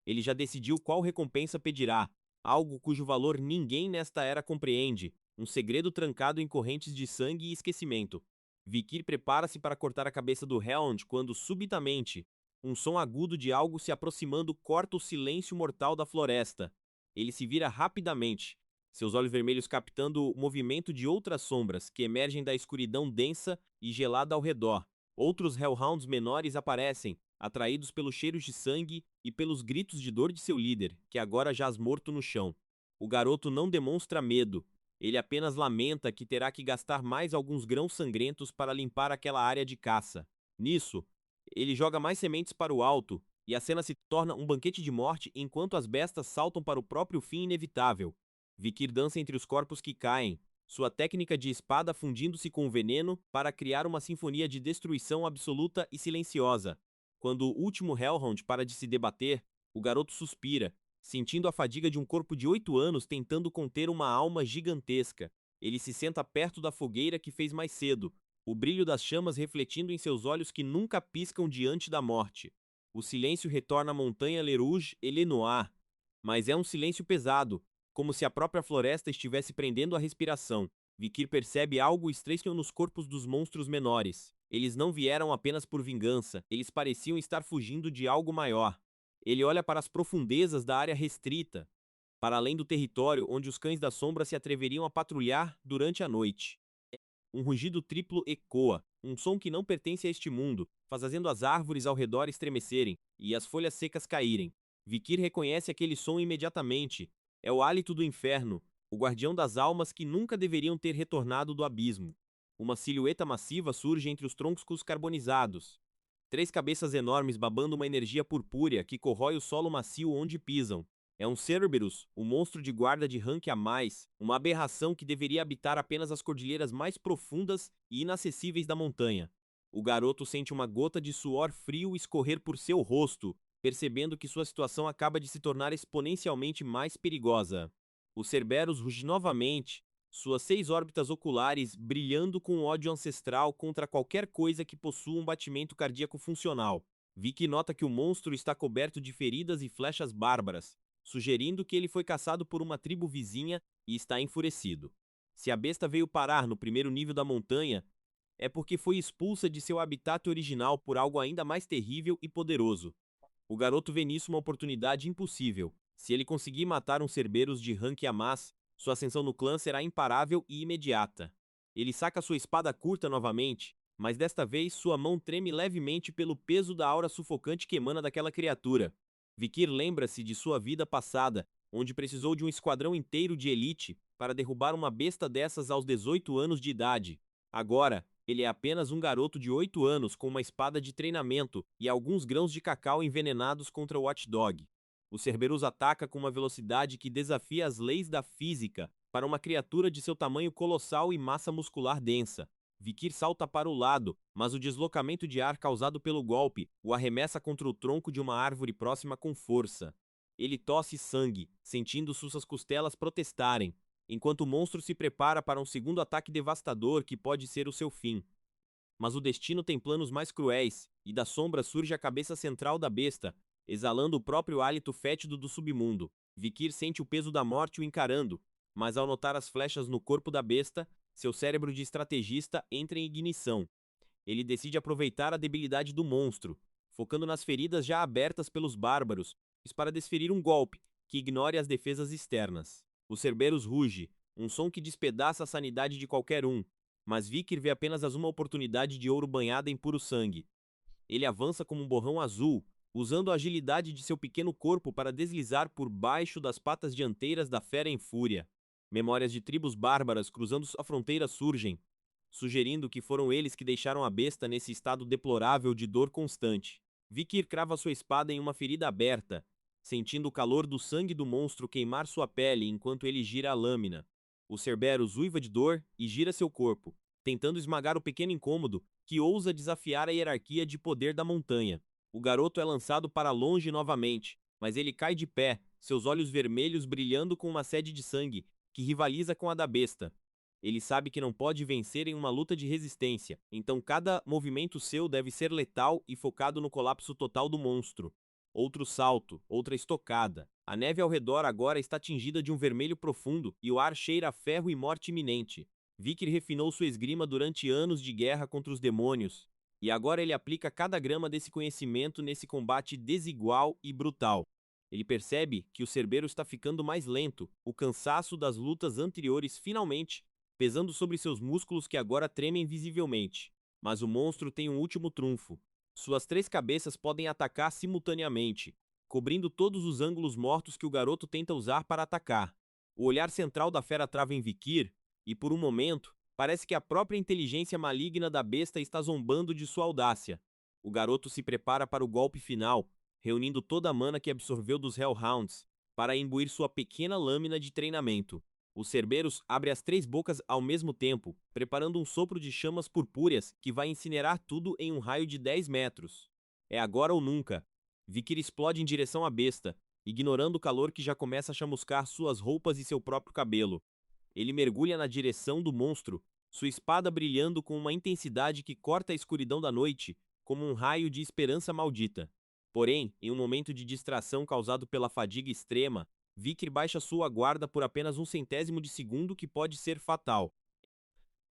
Ele já decidiu qual recompensa pedirá, algo cujo valor ninguém nesta era compreende, um segredo trancado em correntes de sangue e esquecimento. Vikir prepara-se para cortar a cabeça do Hellhound quando, subitamente, um som agudo de algo se aproximando corta o silêncio mortal da floresta. Ele se vira rapidamente, seus olhos vermelhos captando o movimento de outras sombras que emergem da escuridão densa e gelada ao redor. Outros Hellhounds menores aparecem, atraídos pelos cheiros de sangue e pelos gritos de dor de seu líder, que agora jaz morto no chão. O garoto não demonstra medo, ele apenas lamenta que terá que gastar mais alguns grãos sangrentos para limpar aquela área de caça. Nisso, ele joga mais sementes para o alto, e a cena se torna um banquete de morte enquanto as bestas saltam para o próprio fim inevitável. Vikir dança entre os corpos que caem, sua técnica de espada fundindo-se com o veneno para criar uma sinfonia de destruição absoluta e silenciosa. Quando o último Hellhound para de se debater, o garoto suspira, sentindo a fadiga de um corpo de 8 anos tentando conter uma alma gigantesca. Ele se senta perto da fogueira que fez mais cedo, o brilho das chamas refletindo em seus olhos que nunca piscam diante da morte. O silêncio retorna à montanha Lerouge et Lenoir, mas é um silêncio pesado, como se a própria floresta estivesse prendendo a respiração. Vikir percebe algo estranho nos corpos dos monstros menores. Eles não vieram apenas por vingança, eles pareciam estar fugindo de algo maior. Ele olha para as profundezas da área restrita, para além do território onde os cães da sombra se atreveriam a patrulhar durante a noite. Um rugido triplo ecoa, um som que não pertence a este mundo, fazendo as árvores ao redor estremecerem e as folhas secas caírem. Vikir reconhece aquele som imediatamente. É o hálito do inferno, o guardião das almas que nunca deveriam ter retornado do abismo. Uma silhueta massiva surge entre os troncos carbonizados. Três cabeças enormes babando uma energia purpúrea que corrói o solo macio onde pisam. É um Cerberus, o monstro de guarda de rank a mais, uma aberração que deveria habitar apenas as cordilheiras mais profundas e inacessíveis da montanha. O garoto sente uma gota de suor frio escorrer por seu rosto, percebendo que sua situação acaba de se tornar exponencialmente mais perigosa. O Cerberus ruge novamente, suas 6 órbitas oculares brilhando com ódio ancestral contra qualquer coisa que possua um batimento cardíaco funcional. Vicky nota que o monstro está coberto de feridas e flechas bárbaras, sugerindo que ele foi caçado por uma tribo vizinha e está enfurecido. Se a besta veio parar no primeiro nível da montanha, é porque foi expulsa de seu habitat original por algo ainda mais terrível e poderoso. O garoto vê nisso uma oportunidade impossível. Se ele conseguir matar um Cerberus de rank a mais, sua ascensão no clã será imparável e imediata. Ele saca sua espada curta novamente, mas desta vez sua mão treme levemente pelo peso da aura sufocante que emana daquela criatura. Vikir lembra-se de sua vida passada, onde precisou de um esquadrão inteiro de elite para derrubar uma besta dessas aos 18 anos de idade. Agora, ele é apenas um garoto de 8 anos com uma espada de treinamento e alguns grãos de cacau envenenados contra o Watchdog. O Cerberus ataca com uma velocidade que desafia as leis da física para uma criatura de seu tamanho colossal e massa muscular densa. Vikir salta para o lado, mas o deslocamento de ar causado pelo golpe o arremessa contra o tronco de uma árvore próxima com força. Ele tosse sangue, sentindo suas costelas protestarem, enquanto o monstro se prepara para um segundo ataque devastador que pode ser o seu fim. Mas o destino tem planos mais cruéis, e da sombra surge a cabeça central da besta, exalando o próprio hálito fétido do submundo. Vikir sente o peso da morte o encarando, mas ao notar as flechas no corpo da besta, seu cérebro de estrategista entra em ignição. Ele decide aproveitar a debilidade do monstro, focando nas feridas já abertas pelos bárbaros, para desferir um golpe que ignore as defesas externas. O Cerberus ruge, um som que despedaça a sanidade de qualquer um, mas Vikir vê apenas uma oportunidade de ouro banhada em puro sangue. Ele avança como um borrão azul, usando a agilidade de seu pequeno corpo para deslizar por baixo das patas dianteiras da fera em fúria. Memórias de tribos bárbaras cruzando a fronteira surgem, sugerindo que foram eles que deixaram a besta nesse estado deplorável de dor constante. Vikir crava sua espada em uma ferida aberta, sentindo o calor do sangue do monstro queimar sua pele enquanto ele gira a lâmina. O Cerberus uiva de dor e gira seu corpo, tentando esmagar o pequeno incômodo que ousa desafiar a hierarquia de poder da montanha. O garoto é lançado para longe novamente, mas ele cai de pé, seus olhos vermelhos brilhando com uma sede de sangue que rivaliza com a da besta. Ele sabe que não pode vencer em uma luta de resistência, então cada movimento seu deve ser letal e focado no colapso total do monstro. Outro salto, outra estocada. A neve ao redor agora está tingida de um vermelho profundo e o ar cheira a ferro e morte iminente. Vikir refinou sua esgrima durante anos de guerra contra os demônios, e agora ele aplica cada grama desse conhecimento nesse combate desigual e brutal. Ele percebe que o Cerberus está ficando mais lento, o cansaço das lutas anteriores finalmente pesando sobre seus músculos que agora tremem visivelmente. Mas o monstro tem um último trunfo. Suas 3 cabeças podem atacar simultaneamente, cobrindo todos os ângulos mortos que o garoto tenta usar para atacar. O olhar central da fera trava em Vikir, e por um momento, parece que a própria inteligência maligna da besta está zombando de sua audácia. O garoto se prepara para o golpe final, reunindo toda a mana que absorveu dos Hellhounds, para imbuir sua pequena lâmina de treinamento. O Cerberus abre as 3 bocas ao mesmo tempo, preparando um sopro de chamas purpúreas que vai incinerar tudo em um raio de 10 metros. É agora ou nunca. Vikir explode em direção à besta, ignorando o calor que já começa a chamuscar suas roupas e seu próprio cabelo. Ele mergulha na direção do monstro, sua espada brilhando com uma intensidade que corta a escuridão da noite, como um raio de esperança maldita. Porém, em um momento de distração causado pela fadiga extrema, Vikir baixa sua guarda por apenas um centésimo de segundo que pode ser fatal.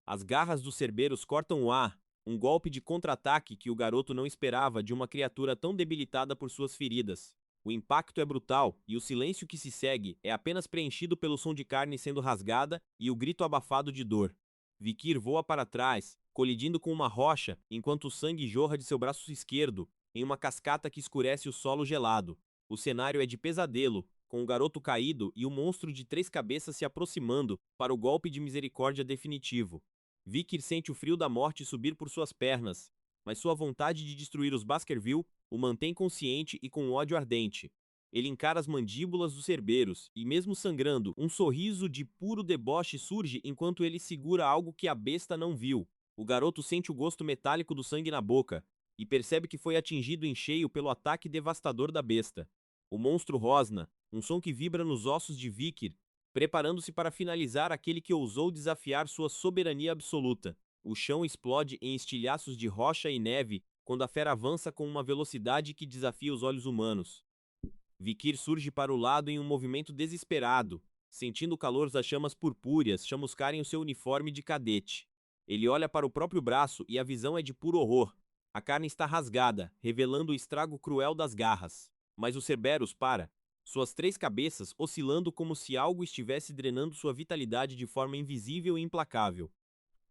As garras do Cerberus cortam o ar, um golpe de contra-ataque que o garoto não esperava de uma criatura tão debilitada por suas feridas. O impacto é brutal e o silêncio que se segue é apenas preenchido pelo som de carne sendo rasgada e o grito abafado de dor. Vikir voa para trás, colidindo com uma rocha enquanto o sangue jorra de seu braço esquerdo em uma cascata que escurece o solo gelado. O cenário é de pesadelo, com o garoto caído e o monstro de 3 cabeças se aproximando para o golpe de misericórdia definitivo. Vikir sente o frio da morte subir por suas pernas, mas sua vontade de destruir os Baskerville o mantém consciente e com ódio ardente. Ele encara as mandíbulas dos Cerberos, e mesmo sangrando, um sorriso de puro deboche surge enquanto ele segura algo que a besta não viu. O garoto sente o gosto metálico do sangue na boca, e percebe que foi atingido em cheio pelo ataque devastador da besta. O monstro rosna, um som que vibra nos ossos de Vikir, preparando-se para finalizar aquele que ousou desafiar sua soberania absoluta. O chão explode em estilhaços de rocha e neve quando a fera avança com uma velocidade que desafia os olhos humanos. Vikir surge para o lado em um movimento desesperado, sentindo o calor das chamas purpúreas chamuscarem o seu uniforme de cadete. Ele olha para o próprio braço e a visão é de puro horror. A carne está rasgada, revelando o estrago cruel das garras. Mas o Cerberus para, suas 3 cabeças oscilando como se algo estivesse drenando sua vitalidade de forma invisível e implacável.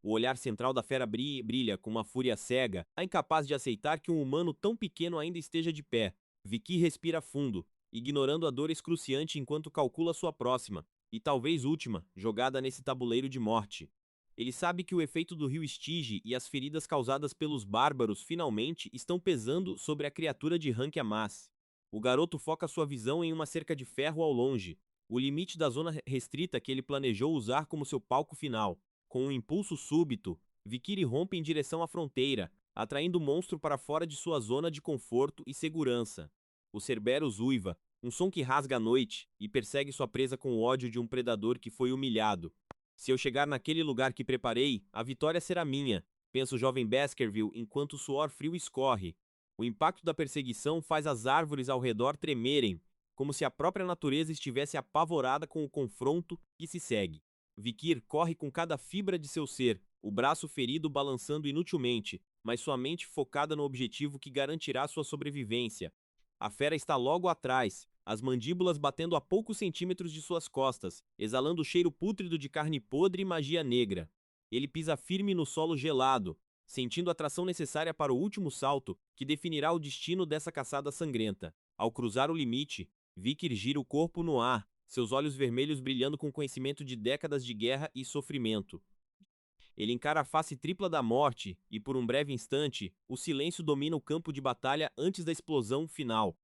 O olhar central da fera brilha com uma fúria cega, incapaz de aceitar que um humano tão pequeno ainda esteja de pé. Vikir respira fundo, ignorando a dor excruciante enquanto calcula sua próxima, e talvez última, jogada nesse tabuleiro de morte. Ele sabe que o efeito do rio Stygia e as feridas causadas pelos bárbaros finalmente estão pesando sobre a criatura de Rank Amas. O garoto foca sua visão em uma cerca de ferro ao longe, o limite da zona restrita que ele planejou usar como seu palco final. Com um impulso súbito, Vikir rompe em direção à fronteira, atraindo o monstro para fora de sua zona de conforto e segurança. O Cerberus uiva, um som que rasga a noite, e persegue sua presa com o ódio de um predador que foi humilhado. Se eu chegar naquele lugar que preparei, a vitória será minha, pensa o jovem Baskerville enquanto o suor frio escorre. O impacto da perseguição faz as árvores ao redor tremerem, como se a própria natureza estivesse apavorada com o confronto que se segue. Vikir corre com cada fibra de seu ser, o braço ferido balançando inutilmente, mas sua mente focada no objetivo que garantirá sua sobrevivência. A fera está logo atrás, as mandíbulas batendo a poucos centímetros de suas costas, exalando o cheiro pútrido de carne podre e magia negra. Ele pisa firme no solo gelado, sentindo a tração necessária para o último salto que definirá o destino dessa caçada sangrenta. Ao cruzar o limite, Vikir gira o corpo no ar, seus olhos vermelhos brilhando com conhecimento de décadas de guerra e sofrimento. Ele encara a face tripla da morte, e por um breve instante, o silêncio domina o campo de batalha antes da explosão final.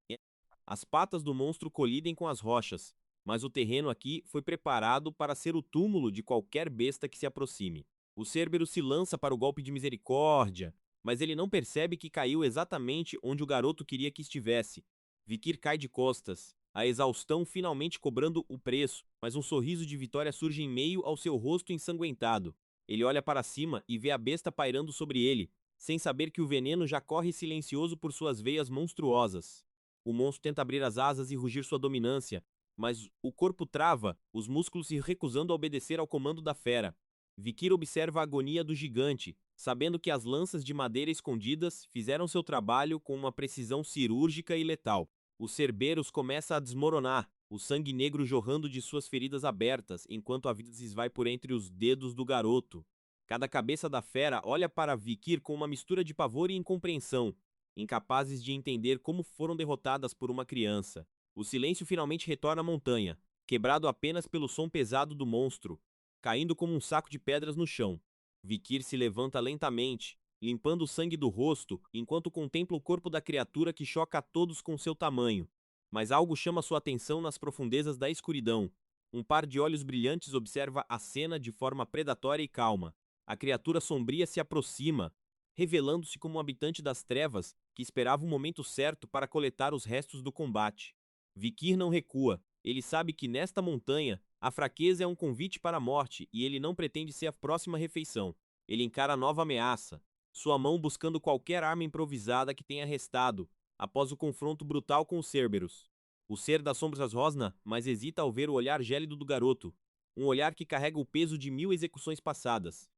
As patas do monstro colidem com as rochas, mas o terreno aqui foi preparado para ser o túmulo de qualquer besta que se aproxime. O Cerberus se lança para o golpe de misericórdia, mas ele não percebe que caiu exatamente onde o garoto queria que estivesse. Vikir cai de costas, a exaustão finalmente cobrando o preço, mas um sorriso de vitória surge em meio ao seu rosto ensanguentado. Ele olha para cima e vê a besta pairando sobre ele, sem saber que o veneno já corre silencioso por suas veias monstruosas. O monstro tenta abrir as asas e rugir sua dominância, mas o corpo trava, os músculos se recusando a obedecer ao comando da fera. Vikir observa a agonia do gigante, sabendo que as lanças de madeira escondidas fizeram seu trabalho com uma precisão cirúrgica e letal. O Cerberus começa a desmoronar, o sangue negro jorrando de suas feridas abertas, enquanto a vida se esvai por entre os dedos do garoto. Cada cabeça da fera olha para Vikir com uma mistura de pavor e incompreensão, incapazes de entender como foram derrotadas por uma criança. O silêncio finalmente retorna à montanha, quebrado apenas pelo som pesado do monstro, caindo como um saco de pedras no chão. Vikir se levanta lentamente, limpando o sangue do rosto, enquanto contempla o corpo da criatura que choca a todos com seu tamanho. Mas algo chama sua atenção nas profundezas da escuridão. Um par de olhos brilhantes observa a cena de forma predatória e calma. A criatura sombria se aproxima, revelando-se como um habitante das trevas que esperava o momento certo para coletar os restos do combate. Vikir não recua. Ele sabe que nesta montanha, a fraqueza é um convite para a morte e ele não pretende ser a próxima refeição. Ele encara a nova ameaça, sua mão buscando qualquer arma improvisada que tenha restado, após o confronto brutal com os Cerberus. O ser das sombras rosna, mas hesita ao ver o olhar gélido do garoto, um olhar que carrega o peso de 1000 execuções passadas.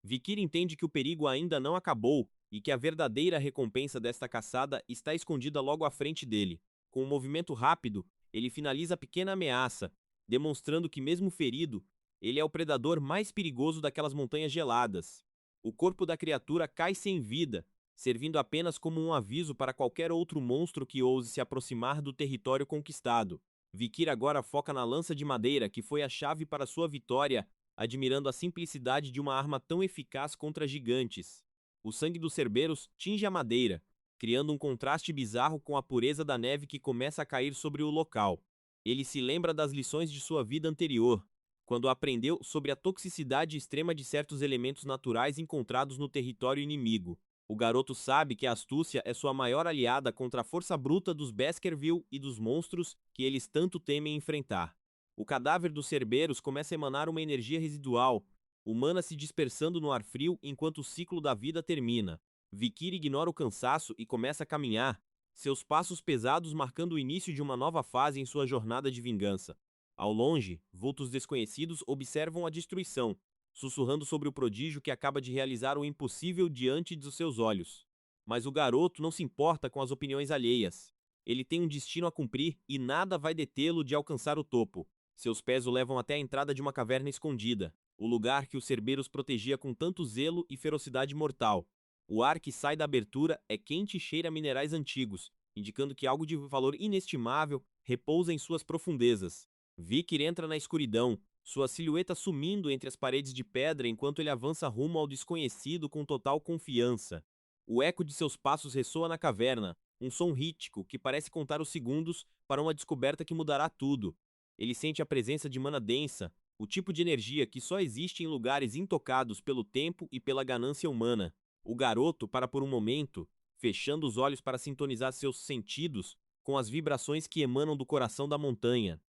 Vikir entende que o perigo ainda não acabou e que a verdadeira recompensa desta caçada está escondida logo à frente dele. Com um movimento rápido, ele finaliza a pequena ameaça, demonstrando que mesmo ferido, ele é o predador mais perigoso daquelas montanhas geladas. O corpo da criatura cai sem vida, servindo apenas como um aviso para qualquer outro monstro que ouse se aproximar do território conquistado. Vikir agora foca na lança de madeira que foi a chave para sua vitória admirando a simplicidade de uma arma tão eficaz contra gigantes. O sangue dos Cerberos tinge a madeira, criando um contraste bizarro com a pureza da neve que começa a cair sobre o local. Ele se lembra das lições de sua vida anterior, quando aprendeu sobre a toxicidade extrema de certos elementos naturais encontrados no território inimigo. O garoto sabe que a astúcia é sua maior aliada contra a força bruta dos Baskerville e dos monstros que eles tanto temem enfrentar. O cadáver dos Cerberos começa a emanar uma energia residual, humana se dispersando no ar frio enquanto o ciclo da vida termina. Vikir ignora o cansaço e começa a caminhar, seus passos pesados marcando o início de uma nova fase em sua jornada de vingança. Ao longe, vultos desconhecidos observam a destruição, sussurrando sobre o prodígio que acaba de realizar o impossível diante dos seus olhos. Mas o garoto não se importa com as opiniões alheias. Ele tem um destino a cumprir e nada vai detê-lo de alcançar o topo. Seus pés o levam até a entrada de uma caverna escondida, o lugar que o Cerberus protegia com tanto zelo e ferocidade mortal. O ar que sai da abertura é quente e cheira a minerais antigos, indicando que algo de valor inestimável repousa em suas profundezas. Vikir entra na escuridão, sua silhueta sumindo entre as paredes de pedra enquanto ele avança rumo ao desconhecido com total confiança. O eco de seus passos ressoa na caverna, um som rítmico que parece contar os segundos para uma descoberta que mudará tudo. Ele sente a presença de mana densa, o tipo de energia que só existe em lugares intocados pelo tempo e pela ganância humana. O garoto para por um momento, fechando os olhos para sintonizar seus sentidos com as vibrações que emanam do coração da montanha.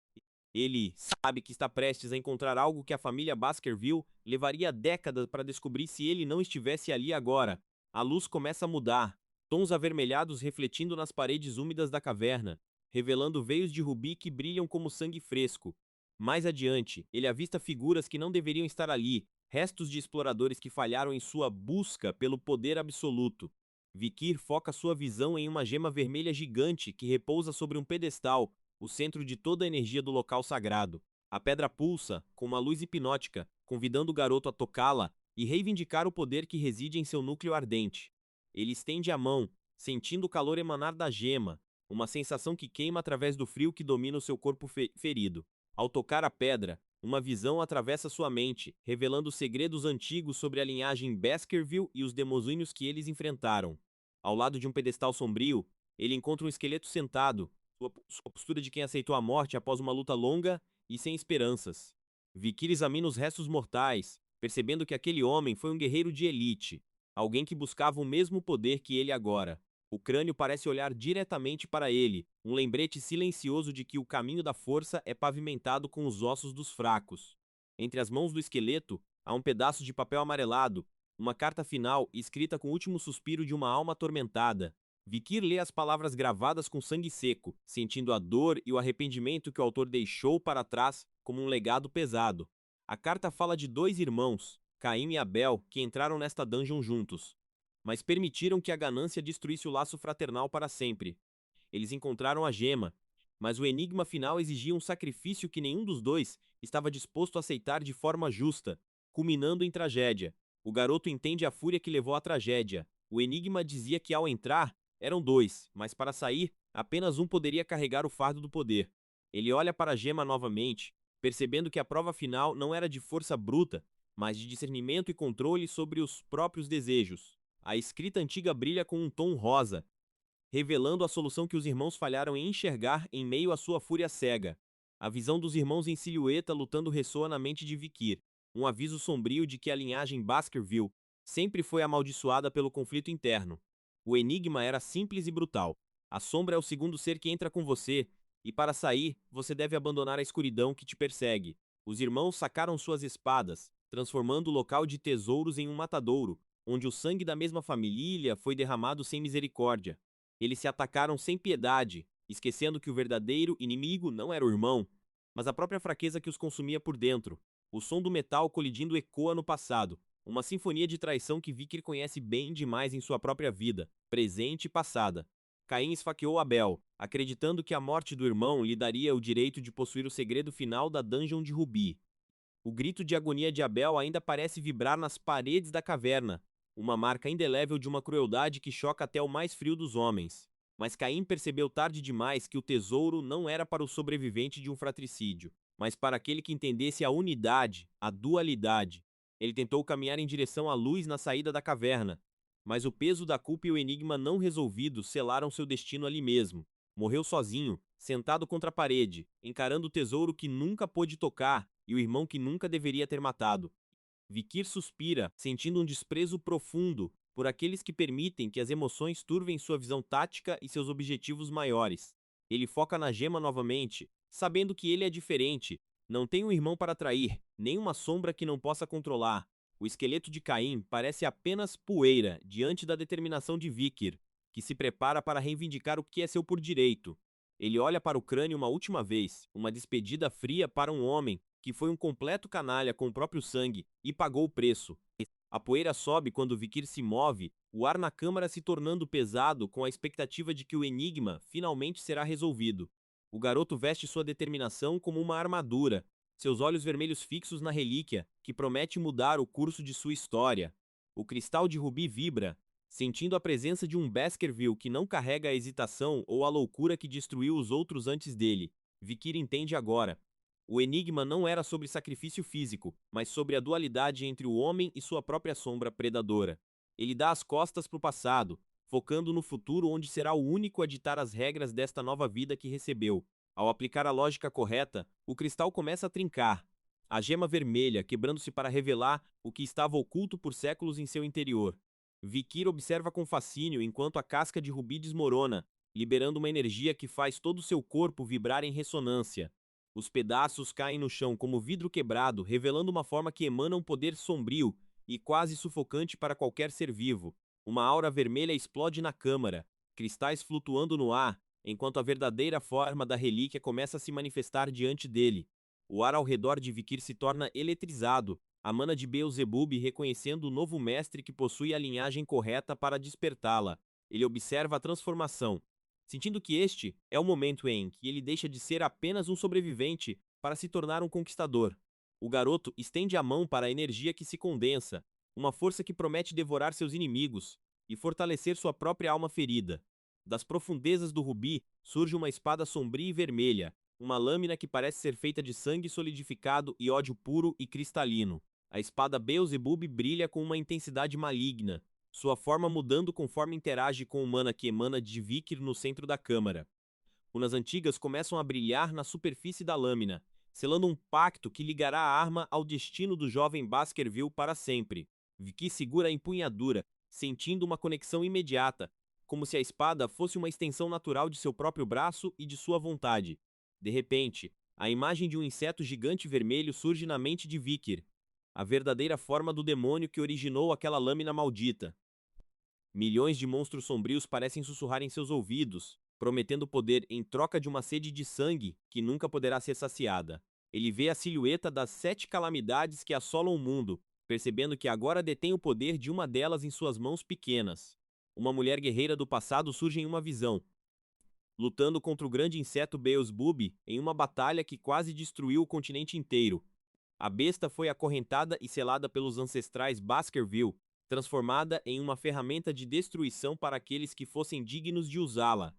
Ele sabe que está prestes a encontrar algo que a família Baskerville levaria décadas para descobrir se ele não estivesse ali agora. A luz começa a mudar, tons avermelhados refletindo nas paredes úmidas da caverna, revelando veios de rubi que brilham como sangue fresco. Mais adiante, ele avista figuras que não deveriam estar ali, restos de exploradores que falharam em sua busca pelo poder absoluto. Vikir foca sua visão em uma gema vermelha gigante que repousa sobre um pedestal, o centro de toda a energia do local sagrado. A pedra pulsa, com uma luz hipnótica, convidando o garoto a tocá-la e reivindicar o poder que reside em seu núcleo ardente. Ele estende a mão, sentindo o calor emanar da gema, uma sensação que queima através do frio que domina o seu corpo ferido. Ao tocar a pedra, uma visão atravessa sua mente, revelando segredos antigos sobre a linhagem Baskerville e os demônios que eles enfrentaram. Ao lado de um pedestal sombrio, ele encontra um esqueleto sentado, sua postura de quem aceitou a morte após uma luta longa e sem esperanças. Vikir examina os restos mortais, percebendo que aquele homem foi um guerreiro de elite, alguém que buscava o mesmo poder que ele agora. O crânio parece olhar diretamente para ele, um lembrete silencioso de que o caminho da força é pavimentado com os ossos dos fracos. Entre as mãos do esqueleto, há um pedaço de papel amarelado, uma carta final escrita com o último suspiro de uma alma atormentada. Vikir lê as palavras gravadas com sangue seco, sentindo a dor e o arrependimento que o autor deixou para trás como um legado pesado. A carta fala de dois irmãos, Caim e Abel, que entraram nesta dungeon juntos, mas permitiram que a ganância destruísse o laço fraternal para sempre. Eles encontraram a gema, mas o enigma final exigia um sacrifício que nenhum dos dois estava disposto a aceitar de forma justa, culminando em tragédia. O garoto entende a fúria que levou à tragédia. O enigma dizia que ao entrar, eram dois, mas para sair, apenas um poderia carregar o fardo do poder. Ele olha para a gema novamente, percebendo que a prova final não era de força bruta, mas de discernimento e controle sobre os próprios desejos. A escrita antiga brilha com um tom rosa, revelando a solução que os irmãos falharam em enxergar em meio à sua fúria cega. A visão dos irmãos em silhueta lutando ressoa na mente de Vikir, um aviso sombrio de que a linhagem Baskerville sempre foi amaldiçoada pelo conflito interno. O enigma era simples e brutal. A sombra é o segundo ser que entra com você, e para sair, você deve abandonar a escuridão que te persegue. Os irmãos sacaram suas espadas, transformando o local de tesouros em um matadouro, onde o sangue da mesma família foi derramado sem misericórdia. Eles se atacaram sem piedade, esquecendo que o verdadeiro inimigo não era o irmão, mas a própria fraqueza que os consumia por dentro. O som do metal colidindo ecoa no passado, uma sinfonia de traição que Vikir conhece bem demais em sua própria vida, presente e passada. Caim esfaqueou Abel, acreditando que a morte do irmão lhe daria o direito de possuir o segredo final da Dungeon de Rubi. O grito de agonia de Abel ainda parece vibrar nas paredes da caverna, uma marca indelével de uma crueldade que choca até o mais frio dos homens. Mas Caim percebeu tarde demais que o tesouro não era para o sobrevivente de um fratricídio, mas para aquele que entendesse a unidade, a dualidade. Ele tentou caminhar em direção à luz na saída da caverna, mas o peso da culpa e o enigma não resolvido selaram seu destino ali mesmo. Morreu sozinho, sentado contra a parede, encarando o tesouro que nunca pôde tocar e o irmão que nunca deveria ter matado. Vikir suspira, sentindo um desprezo profundo por aqueles que permitem que as emoções turvem sua visão tática e seus objetivos maiores. Ele foca na gema novamente, sabendo que ele é diferente, não tem um irmão para trair, nem uma sombra que não possa controlar. O esqueleto de Caim parece apenas poeira diante da determinação de Vikir, que se prepara para reivindicar o que é seu por direito. Ele olha para o crânio uma última vez, uma despedida fria para um homem que foi um completo canalha com o próprio sangue e pagou o preço. A poeira sobe quando Vikir se move, o ar na câmara se tornando pesado com a expectativa de que o enigma finalmente será resolvido. O garoto veste sua determinação como uma armadura, seus olhos vermelhos fixos na relíquia, que promete mudar o curso de sua história. O cristal de rubi vibra, sentindo a presença de um Baskerville que não carrega a hesitação ou a loucura que destruiu os outros antes dele. Vikir entende agora. O enigma não era sobre sacrifício físico, mas sobre a dualidade entre o homem e sua própria sombra predadora. Ele dá as costas para o passado, focando no futuro onde será o único a ditar as regras desta nova vida que recebeu. Ao aplicar a lógica correta, o cristal começa a trincar, a gema vermelha quebrando-se para revelar o que estava oculto por séculos em seu interior. Vikir observa com fascínio enquanto a casca de rubi desmorona, liberando uma energia que faz todo o seu corpo vibrar em ressonância. Os pedaços caem no chão como vidro quebrado, revelando uma forma que emana um poder sombrio e quase sufocante para qualquer ser vivo. Uma aura vermelha explode na câmara, cristais flutuando no ar, enquanto a verdadeira forma da relíquia começa a se manifestar diante dele. O ar ao redor de Vikir se torna eletrizado, a mana de Beelzebub reconhecendo o novo mestre que possui a linhagem correta para despertá-la. Ele observa a transformação, sentindo que este é o momento em que ele deixa de ser apenas um sobrevivente para se tornar um conquistador. O garoto estende a mão para a energia que se condensa, uma força que promete devorar seus inimigos e fortalecer sua própria alma ferida. Das profundezas do rubi surge uma espada sombria e vermelha, uma lâmina que parece ser feita de sangue solidificado e ódio puro e cristalino. A espada Beelzebub brilha com uma intensidade maligna, sua forma mudando conforme interage com o mana que emana de Vikir no centro da câmara. Runas antigas começam a brilhar na superfície da lâmina, selando um pacto que ligará a arma ao destino do jovem Baskerville para sempre. Vikir segura a empunhadura, sentindo uma conexão imediata, como se a espada fosse uma extensão natural de seu próprio braço e de sua vontade. De repente, a imagem de um inseto gigante vermelho surge na mente de Vikir, a verdadeira forma do demônio que originou aquela lâmina maldita. Milhões de monstros sombrios parecem sussurrar em seus ouvidos, prometendo poder em troca de uma sede de sangue que nunca poderá ser saciada. Ele vê a silhueta das 7 calamidades que assolam o mundo, percebendo que agora detém o poder de uma delas em suas mãos pequenas. Uma mulher guerreira do passado surge em uma visão, lutando contra o grande inseto Beelzebub em uma batalha que quase destruiu o continente inteiro. A besta foi acorrentada e selada pelos ancestrais Baskerville, transformada em uma ferramenta de destruição para aqueles que fossem dignos de usá-la.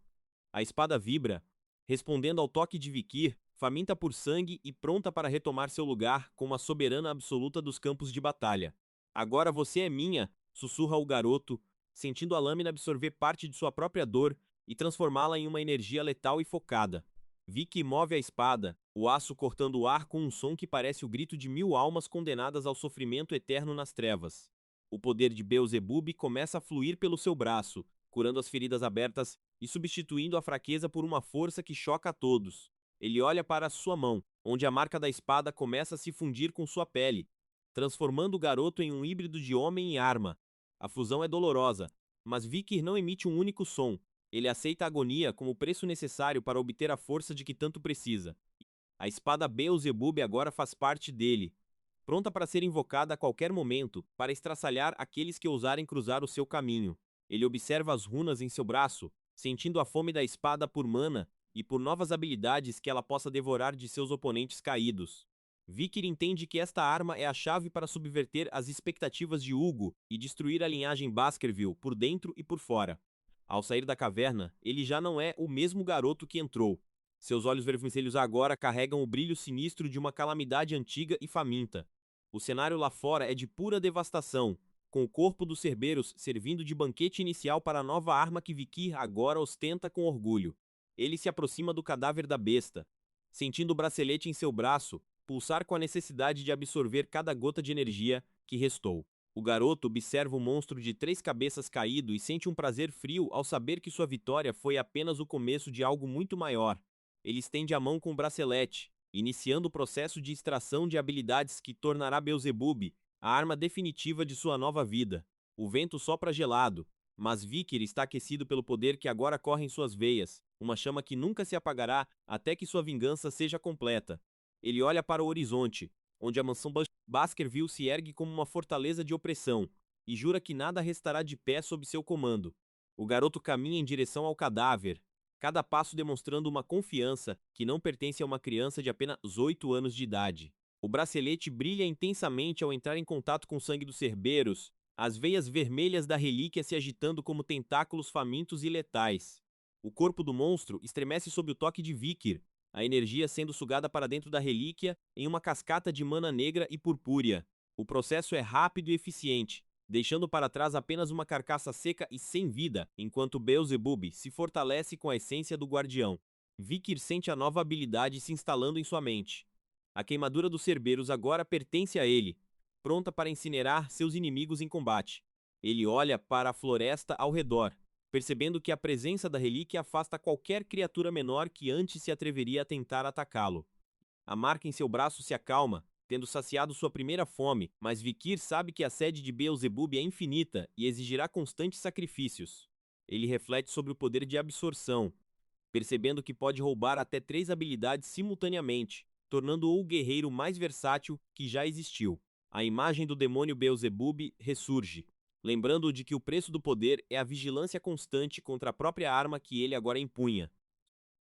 A espada vibra, respondendo ao toque de Vikir, faminta por sangue e pronta para retomar seu lugar como a soberana absoluta dos campos de batalha. Agora você é minha, sussurra o garoto, sentindo a lâmina absorver parte de sua própria dor e transformá-la em uma energia letal e focada. Vicky move a espada, o aço cortando o ar com um som que parece o grito de 1000 almas condenadas ao sofrimento eterno nas trevas. O poder de Beelzebub começa a fluir pelo seu braço, curando as feridas abertas e substituindo a fraqueza por uma força que choca a todos. Ele olha para sua mão, onde a marca da espada começa a se fundir com sua pele, transformando o garoto em um híbrido de homem e arma. A fusão é dolorosa, mas Vikir não emite um único som. Ele aceita a agonia como preço necessário para obter a força de que tanto precisa. A espada Beelzebub agora faz parte dele, pronta para ser invocada a qualquer momento para estraçalhar aqueles que ousarem cruzar o seu caminho. Ele observa as runas em seu braço, sentindo a fome da espada por mana e por novas habilidades que ela possa devorar de seus oponentes caídos. Vikir entende que esta arma é a chave para subverter as expectativas de Hugo e destruir a linhagem Baskerville por dentro e por fora. Ao sair da caverna, ele já não é o mesmo garoto que entrou. Seus olhos vermelhos agora carregam o brilho sinistro de uma calamidade antiga e faminta. O cenário lá fora é de pura devastação, com o corpo dos Cerberus servindo de banquete inicial para a nova arma que Vikir agora ostenta com orgulho. Ele se aproxima do cadáver da besta, sentindo o bracelete em seu braço pulsar com a necessidade de absorver cada gota de energia que restou. O garoto observa o monstro de 3 cabeças caído e sente um prazer frio ao saber que sua vitória foi apenas o começo de algo muito maior. Ele estende a mão com o bracelete, iniciando o processo de extração de habilidades que tornará Beelzebub a arma definitiva de sua nova vida. O vento sopra gelado, mas Vikir está aquecido pelo poder que agora corre em suas veias, uma chama que nunca se apagará até que sua vingança seja completa. Ele olha para o horizonte, onde a mansão Baskerville se ergue como uma fortaleza de opressão, e jura que nada restará de pé sob seu comando. O garoto caminha em direção ao cadáver, cada passo demonstrando uma confiança que não pertence a uma criança de apenas 8 anos de idade. O bracelete brilha intensamente ao entrar em contato com o sangue dos Cerberus, as veias vermelhas da relíquia se agitando como tentáculos famintos e letais. O corpo do monstro estremece sob o toque de Vikir, a energia sendo sugada para dentro da relíquia em uma cascata de mana negra e purpúrea. O processo é rápido e eficiente, deixando para trás apenas uma carcaça seca e sem vida, enquanto Beelzebub se fortalece com a essência do guardião. Vikir sente a nova habilidade se instalando em sua mente. A queimadura dos Cerberus agora pertence a ele, pronta para incinerar seus inimigos em combate. Ele olha para a floresta ao redor, percebendo que a presença da relíquia afasta qualquer criatura menor que antes se atreveria a tentar atacá-lo. A marca em seu braço se acalma, tendo saciado sua primeira fome, mas Vikir sabe que a sede de Beelzebub é infinita e exigirá constantes sacrifícios. Ele reflete sobre o poder de absorção, percebendo que pode roubar até 3 habilidades simultaneamente, tornando-o o guerreiro mais versátil que já existiu. A imagem do demônio Beelzebub ressurge, lembrando-o de que o preço do poder é a vigilância constante contra a própria arma que ele agora empunha.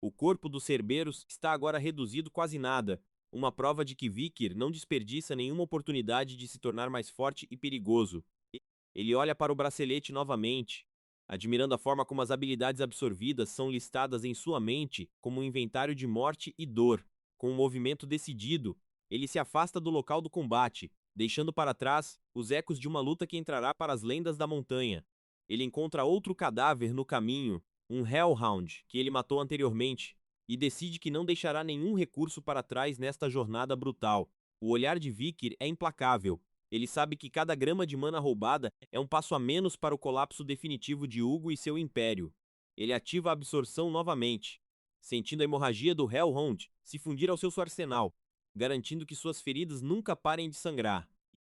O corpo dos Cerberus está agora reduzido quase nada, uma prova de que Vikir não desperdiça nenhuma oportunidade de se tornar mais forte e perigoso. Ele olha para o bracelete novamente, admirando a forma como as habilidades absorvidas são listadas em sua mente como um inventário de morte e dor. Com um movimento decidido, ele se afasta do local do combate, deixando para trás os ecos de uma luta que entrará para as lendas da montanha. Ele encontra outro cadáver no caminho, um Hellhound que ele matou anteriormente, e decide que não deixará nenhum recurso para trás nesta jornada brutal. O olhar de Vikir é implacável. Ele sabe que cada grama de mana roubada é um passo a menos para o colapso definitivo de Hugo e seu império. Ele ativa a absorção novamente, sentindo a hemorragia do Hellhound se fundir ao seu arsenal, garantindo que suas feridas nunca parem de sangrar.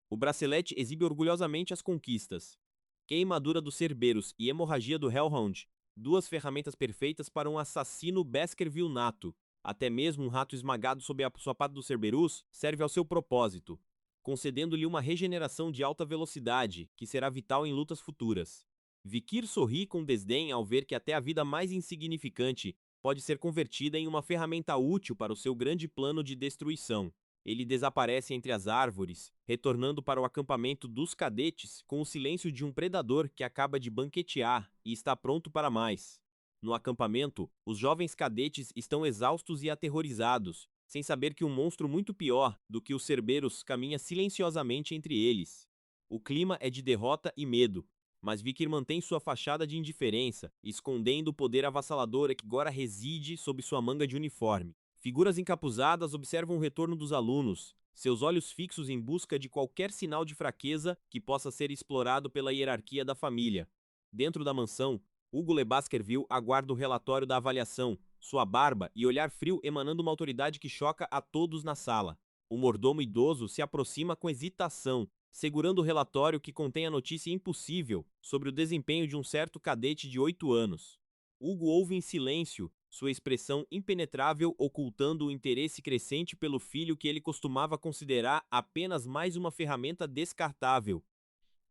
O bracelete exibe orgulhosamente as conquistas. Queimadura dos Cerberus e hemorragia do Hellhound, 2 ferramentas perfeitas para um assassino Baskerville nato. Até mesmo um rato esmagado sob a sopada do Cerberus serve ao seu propósito, concedendo-lhe uma regeneração de alta velocidade, que será vital em lutas futuras. Vikir sorri com desdém ao ver que até a vida mais insignificante pode ser convertida em uma ferramenta útil para o seu grande plano de destruição. Ele desaparece entre as árvores, retornando para o acampamento dos cadetes com o silêncio de um predador que acaba de banquetear e está pronto para mais. No acampamento, os jovens cadetes estão exaustos e aterrorizados, sem saber que um monstro muito pior do que os Cerberus caminha silenciosamente entre eles. O clima é de derrota e medo, mas Vikir mantém sua fachada de indiferença, escondendo o poder avassalador que agora reside sob sua manga de uniforme. Figuras encapuzadas observam o retorno dos alunos, seus olhos fixos em busca de qualquer sinal de fraqueza que possa ser explorado pela hierarquia da família. Dentro da mansão, Hugo Le Baskerville aguarda o relatório da avaliação, sua barba e olhar frio emanando uma autoridade que choca a todos na sala. O mordomo idoso se aproxima com hesitação, segurando o relatório que contém a notícia impossível sobre o desempenho de um certo cadete de 8 anos. Hugo ouve em silêncio, sua expressão impenetrável ocultando o interesse crescente pelo filho que ele costumava considerar apenas mais uma ferramenta descartável.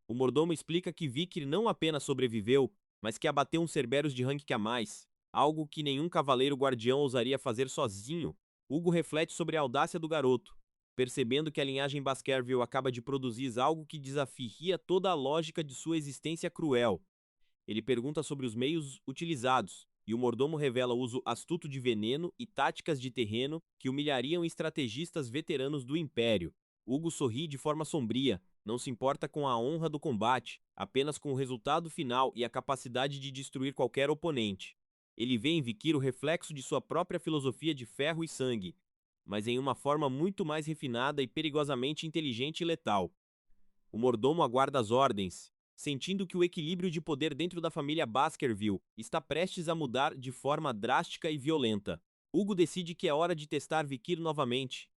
O mordomo explica que Vikir não apenas sobreviveu, mas que abateu um Cerberus de rank a mais, algo que nenhum cavaleiro guardião ousaria fazer sozinho. Hugo reflete sobre a audácia do garoto, percebendo que a linhagem Baskerville acaba de produzir algo que desafia toda a lógica de sua existência cruel. Ele pergunta sobre os meios utilizados, e o mordomo revela o uso astuto de veneno e táticas de terreno que humilhariam estrategistas veteranos do Império. Hugo sorri de forma sombria, não se importa com a honra do combate, apenas com o resultado final e a capacidade de destruir qualquer oponente. Ele vê em Vikir o reflexo de sua própria filosofia de ferro e sangue, mas em uma forma muito mais refinada e perigosamente inteligente e letal. O mordomo aguarda as ordens, sentindo que o equilíbrio de poder dentro da família Baskerville está prestes a mudar de forma drástica e violenta. Hugo decide que é hora de testar Vikir novamente,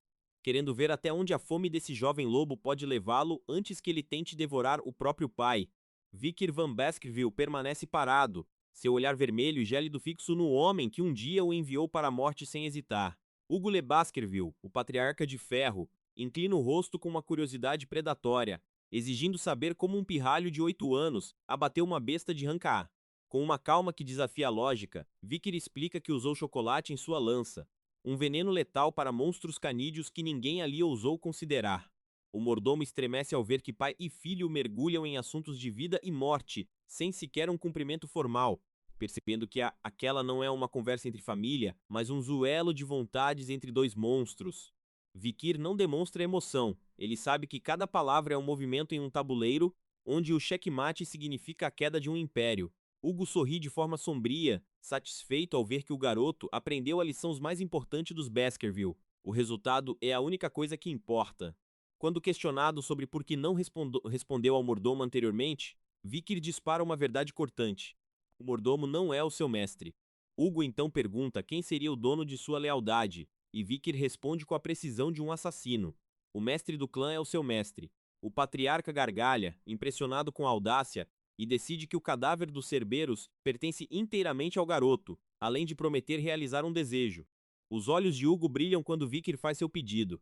querendo ver até onde a fome desse jovem lobo pode levá-lo antes que ele tente devorar o próprio pai. Vikir Van Baskerville permanece parado, seu olhar vermelho e gélido fixo no homem que um dia o enviou para a morte sem hesitar. Hugo Le Baskerville, o patriarca de ferro, inclina o rosto com uma curiosidade predatória, exigindo saber como um pirralho de 8 anos abateu uma besta de Rancaa. Com uma calma que desafia a lógica, Vikir explica que usou chocolate em sua lança, um veneno letal para monstros canídeos que ninguém ali ousou considerar. O mordomo estremece ao ver que pai e filho mergulham em assuntos de vida e morte, sem sequer um cumprimento formal, percebendo que aquela não é uma conversa entre família, mas um duelo de vontades entre dois monstros. Vikir não demonstra emoção, ele sabe que cada palavra é um movimento em um tabuleiro, onde o checkmate significa a queda de um império. Hugo sorri de forma sombria, satisfeito ao ver que o garoto aprendeu a lição mais importante dos Baskerville. O resultado é a única coisa que importa. Quando questionado sobre por que não respondeu ao mordomo anteriormente, Vikir dispara uma verdade cortante. O mordomo não é o seu mestre. Hugo então pergunta quem seria o dono de sua lealdade, e Vikir responde com a precisão de um assassino. O mestre do clã é o seu mestre. O patriarca gargalha, impressionado com a audácia, e decide que o cadáver dos Cerberus pertence inteiramente ao garoto, além de prometer realizar um desejo. Os olhos de Hugo brilham quando Vikir faz seu pedido.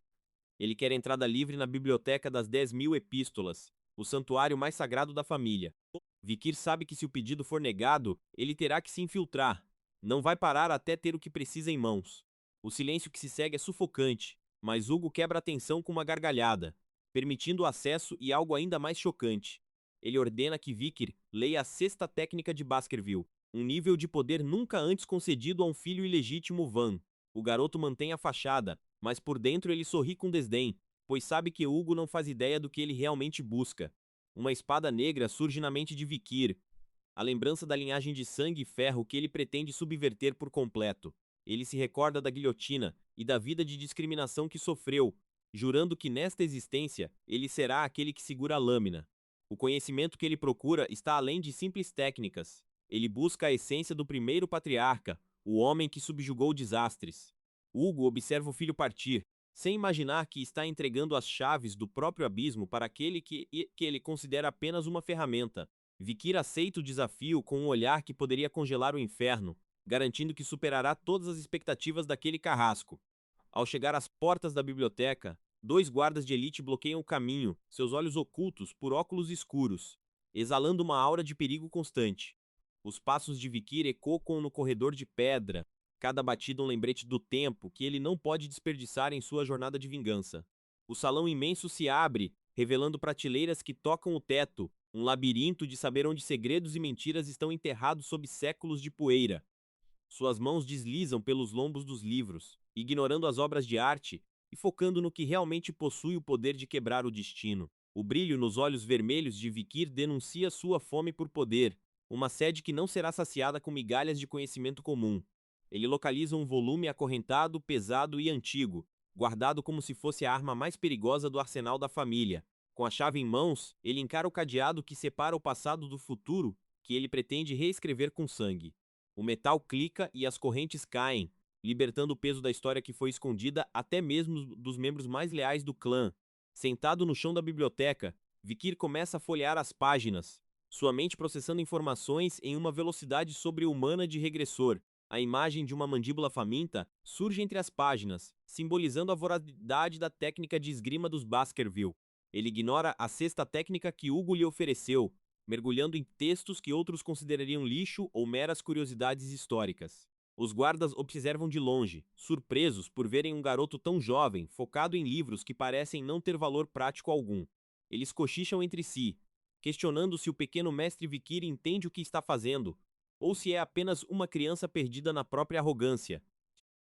Ele quer entrada livre na biblioteca das 10.000 epístolas, o santuário mais sagrado da família. Vikir sabe que se o pedido for negado, ele terá que se infiltrar. Não vai parar até ter o que precisa em mãos. O silêncio que se segue é sufocante, mas Hugo quebra a tensão com uma gargalhada, permitindo o acesso e algo ainda mais chocante. Ele ordena que Vikir leia a sexta técnica de Baskerville, um nível de poder nunca antes concedido a um filho ilegítimo Van. O garoto mantém a fachada, mas por dentro ele sorri com desdém, pois sabe que Hugo não faz ideia do que ele realmente busca. Uma espada negra surge na mente de Vikir, a lembrança da linhagem de sangue e ferro que ele pretende subverter por completo. Ele se recorda da guilhotina e da vida de discriminação que sofreu, jurando que nesta existência ele será aquele que segura a lâmina. O conhecimento que ele procura está além de simples técnicas. Ele busca a essência do primeiro patriarca, o homem que subjugou desastres. Hugo observa o filho partir, sem imaginar que está entregando as chaves do próprio abismo para aquele que ele considera apenas uma ferramenta. Vikir aceita o desafio com um olhar que poderia congelar o inferno, garantindo que superará todas as expectativas daquele carrasco. Ao chegar às portas da biblioteca, 2 guardas de elite bloqueiam o caminho, seus olhos ocultos por óculos escuros, exalando uma aura de perigo constante. Os passos de Vikir ecoam no corredor de pedra, cada batida um lembrete do tempo que ele não pode desperdiçar em sua jornada de vingança. O salão imenso se abre, revelando prateleiras que tocam o teto, um labirinto de saber onde segredos e mentiras estão enterrados sob séculos de poeira. Suas mãos deslizam pelos lombos dos livros, ignorando as obras de arte e focando no que realmente possui o poder de quebrar o destino. O brilho nos olhos vermelhos de Vikir denuncia sua fome por poder, uma sede que não será saciada com migalhas de conhecimento comum. Ele localiza um volume acorrentado, pesado e antigo, guardado como se fosse a arma mais perigosa do arsenal da família. Com a chave em mãos, ele encara o cadeado que separa o passado do futuro, que ele pretende reescrever com sangue. O metal clica e as correntes caem, libertando o peso da história que foi escondida até mesmo dos membros mais leais do clã. Sentado no chão da biblioteca, Vikir começa a folhear as páginas, sua mente processando informações em uma velocidade sobre-humana de regressor. A imagem de uma mandíbula faminta surge entre as páginas, simbolizando a voracidade da técnica de esgrima dos Baskerville. Ele ignora a sexta técnica que Hugo lhe ofereceu, mergulhando em textos que outros considerariam lixo ou meras curiosidades históricas. Os guardas observam de longe, surpresos por verem um garoto tão jovem focado em livros que parecem não ter valor prático algum. Eles cochicham entre si, questionando se o pequeno mestre Vikir entende o que está fazendo. ou se é apenas uma criança perdida na própria arrogância.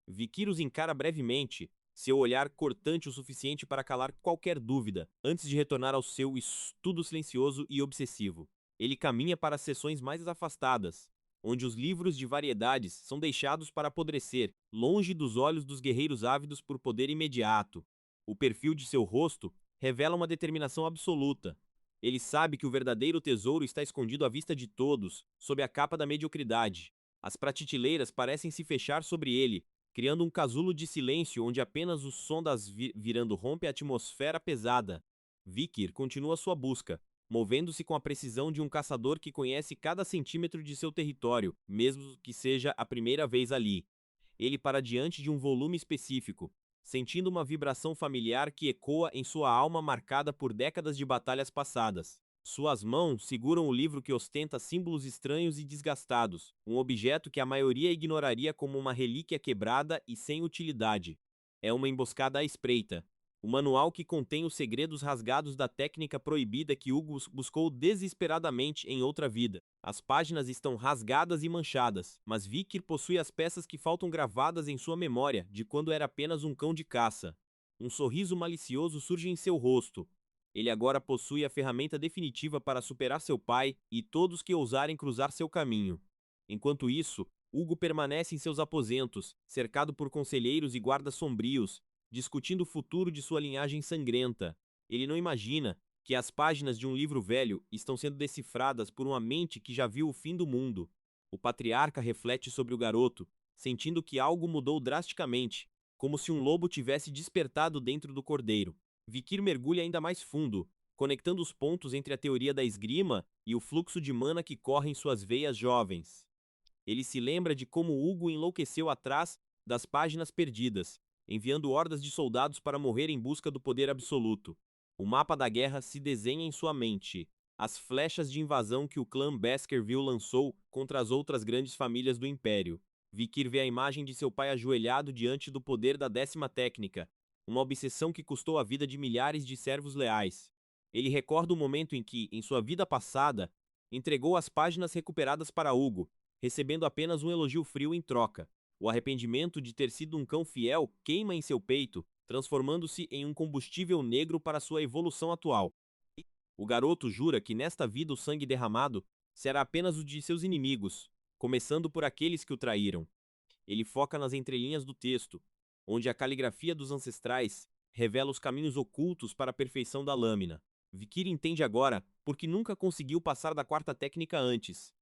Vikir os encara brevemente, seu olhar cortante o suficiente para calar qualquer dúvida, antes de retornar ao seu estudo silencioso e obsessivo. Ele caminha para as seções mais afastadas, onde os livros de variedades são deixados para apodrecer, longe dos olhos dos guerreiros ávidos por poder imediato. O perfil de seu rosto revela uma determinação absoluta. Ele sabe que o verdadeiro tesouro está escondido à vista de todos, sob a capa da mediocridade. As prateleiras parecem se fechar sobre ele, criando um casulo de silêncio onde apenas o som das virando rompe a atmosfera pesada. Vikir continua sua busca, movendo-se com a precisão de um caçador que conhece cada centímetro de seu território, mesmo que seja a primeira vez ali. Ele para diante de um volume específico, sentindo uma vibração familiar que ecoa em sua alma marcada por décadas de batalhas passadas. Suas mãos seguram o livro que ostenta símbolos estranhos e desgastados, um objeto que a maioria ignoraria como uma relíquia quebrada e sem utilidade. É uma emboscada à espreita. O manual que contém os segredos rasgados da técnica proibida que Hugo buscou desesperadamente em outra vida. As páginas estão rasgadas e manchadas, mas Vikir possui as peças que faltam gravadas em sua memória de quando era apenas um cão de caça. Um sorriso malicioso surge em seu rosto. Ele agora possui a ferramenta definitiva para superar seu pai e todos que ousarem cruzar seu caminho. Enquanto isso, Hugo permanece em seus aposentos, cercado por conselheiros e guardas sombrios, discutindo o futuro de sua linhagem sangrenta. Ele não imagina que as páginas de um livro velho estão sendo decifradas por uma mente que já viu o fim do mundo. O patriarca reflete sobre o garoto, sentindo que algo mudou drasticamente, como se um lobo tivesse despertado dentro do cordeiro. Vikir mergulha ainda mais fundo, conectando os pontos entre a teoria da esgrima e o fluxo de mana que corre em suas veias jovens. Ele se lembra de como Hugo enlouqueceu atrás das páginas perdidas, enviando hordas de soldados para morrer em busca do poder absoluto. O mapa da guerra se desenha em sua mente. As flechas de invasão que o clã Baskerville lançou contra as outras grandes famílias do Império. Vikir vê a imagem de seu pai ajoelhado diante do poder da 10ª técnica, uma obsessão que custou a vida de milhares de servos leais. Ele recorda o momento em que, em sua vida passada, entregou as páginas recuperadas para Hugo, recebendo apenas um elogio frio em troca. O arrependimento de ter sido um cão fiel queima em seu peito, transformando-se em um combustível negro para sua evolução atual. O garoto jura que nesta vida o sangue derramado será apenas o de seus inimigos, começando por aqueles que o traíram. Ele foca nas entrelinhas do texto, onde a caligrafia dos ancestrais revela os caminhos ocultos para a perfeição da lâmina. Vikir entende agora porque nunca conseguiu passar da 4ª técnica antes.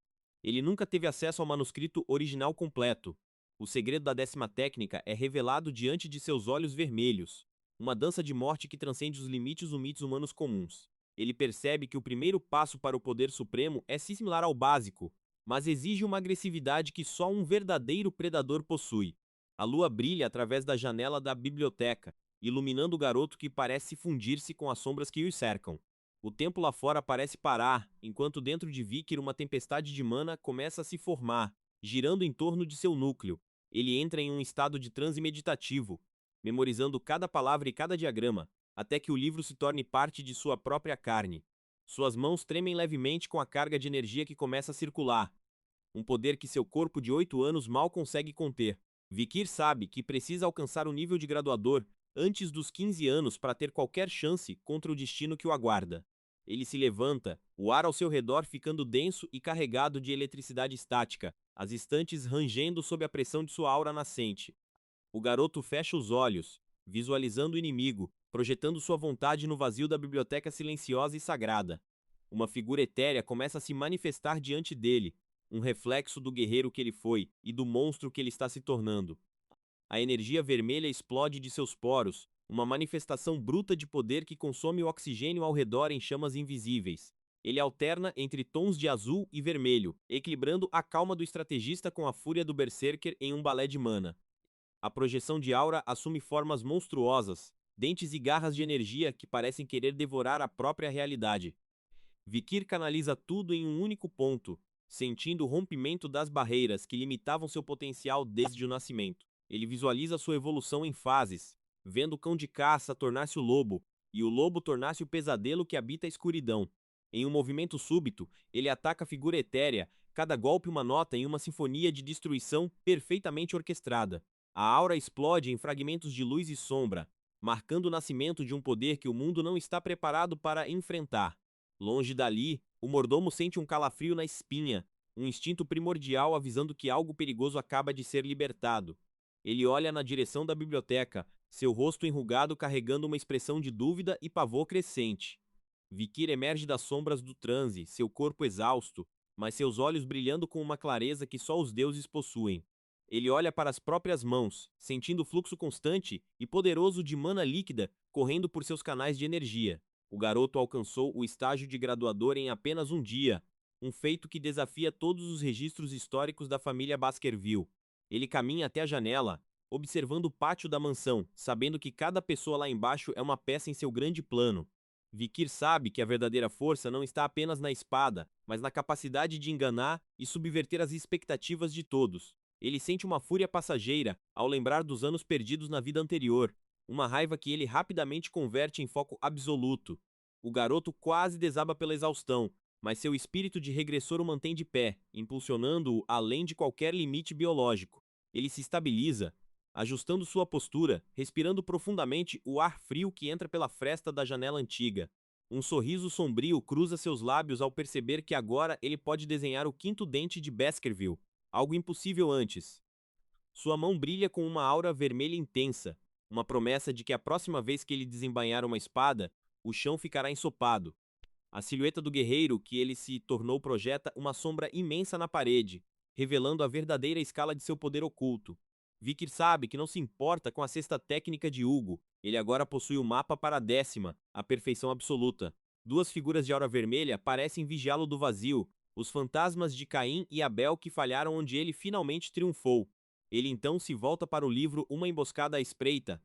Ele nunca teve acesso ao manuscrito original completo. O segredo da 10ª técnica é revelado diante de seus olhos vermelhos, uma dança de morte que transcende os limites humanos comuns. Ele percebe que o primeiro passo para o poder supremo é similar ao básico, mas exige uma agressividade que só um verdadeiro predador possui. A lua brilha através da janela da biblioteca, iluminando o garoto que parece fundir-se com as sombras que o cercam. O tempo lá fora parece parar, enquanto dentro de Vikir uma tempestade de mana começa a se formar, girando em torno de seu núcleo. Ele entra em um estado de transe meditativo, memorizando cada palavra e cada diagrama, até que o livro se torne parte de sua própria carne. Suas mãos tremem levemente com a carga de energia que começa a circular, um poder que seu corpo de 8 anos mal consegue conter. Vikir sabe que precisa alcançar o nível de graduador antes dos 15 anos para ter qualquer chance contra o destino que o aguarda. Ele se levanta, o ar ao seu redor ficando denso e carregado de eletricidade estática, as estantes rangendo sob a pressão de sua aura nascente. O garoto fecha os olhos, visualizando o inimigo, projetando sua vontade no vazio da biblioteca silenciosa e sagrada. Uma figura etérea começa a se manifestar diante dele, um reflexo do guerreiro que ele foi e do monstro que ele está se tornando. A energia vermelha explode de seus poros, uma manifestação bruta de poder que consome o oxigênio ao redor em chamas invisíveis. Ele alterna entre tons de azul e vermelho, equilibrando a calma do estrategista com a fúria do berserker em um balé de mana. A projeção de aura assume formas monstruosas, dentes e garras de energia que parecem querer devorar a própria realidade. Vikir canaliza tudo em um único ponto, sentindo o rompimento das barreiras que limitavam seu potencial desde o nascimento. Ele visualiza sua evolução em fases, vendo o cão de caça tornar-se o lobo, e o lobo tornar-se o pesadelo que habita a escuridão. Em um movimento súbito, ele ataca a figura etérea, cada golpe uma nota em uma sinfonia de destruição perfeitamente orquestrada. A aura explode em fragmentos de luz e sombra, marcando o nascimento de um poder que o mundo não está preparado para enfrentar. Longe dali, o mordomo sente um calafrio na espinha, um instinto primordial avisando que algo perigoso acaba de ser libertado. Ele olha na direção da biblioteca, seu rosto enrugado carregando uma expressão de dúvida e pavor crescente. Vikir emerge das sombras do transe, seu corpo exausto, mas seus olhos brilhando com uma clareza que só os deuses possuem. Ele olha para as próprias mãos, sentindo o fluxo constante e poderoso de mana líquida correndo por seus canais de energia. O garoto alcançou o estágio de graduador em apenas um dia, um feito que desafia todos os registros históricos da família Baskerville. Ele caminha até a janela, observando o pátio da mansão, sabendo que cada pessoa lá embaixo é uma peça em seu grande plano. Vikir sabe que a verdadeira força não está apenas na espada, mas na capacidade de enganar e subverter as expectativas de todos. Ele sente uma fúria passageira ao lembrar dos anos perdidos na vida anterior, uma raiva que ele rapidamente converte em foco absoluto. O garoto quase desaba pela exaustão, mas seu espírito de regressor o mantém de pé, impulsionando-o além de qualquer limite biológico. Ele se estabiliza, ajustando sua postura, respirando profundamente o ar frio que entra pela fresta da janela antiga. Um sorriso sombrio cruza seus lábios ao perceber que agora ele pode desenhar o quinto dente de Baskerville, algo impossível antes. Sua mão brilha com uma aura vermelha intensa, uma promessa de que a próxima vez que ele desembainhar uma espada, o chão ficará ensopado. A silhueta do guerreiro que ele se tornou projeta uma sombra imensa na parede, revelando a verdadeira escala de seu poder oculto. Vikir sabe que não se importa com a cesta técnica de Hugo, ele agora possui o mapa para a 10ª, a perfeição absoluta. Duas figuras de aura vermelha parecem vigiá-lo do vazio, os fantasmas de Caim e Abel que falharam onde ele finalmente triunfou. Ele então se volta para o livro Uma Emboscada à Espreita,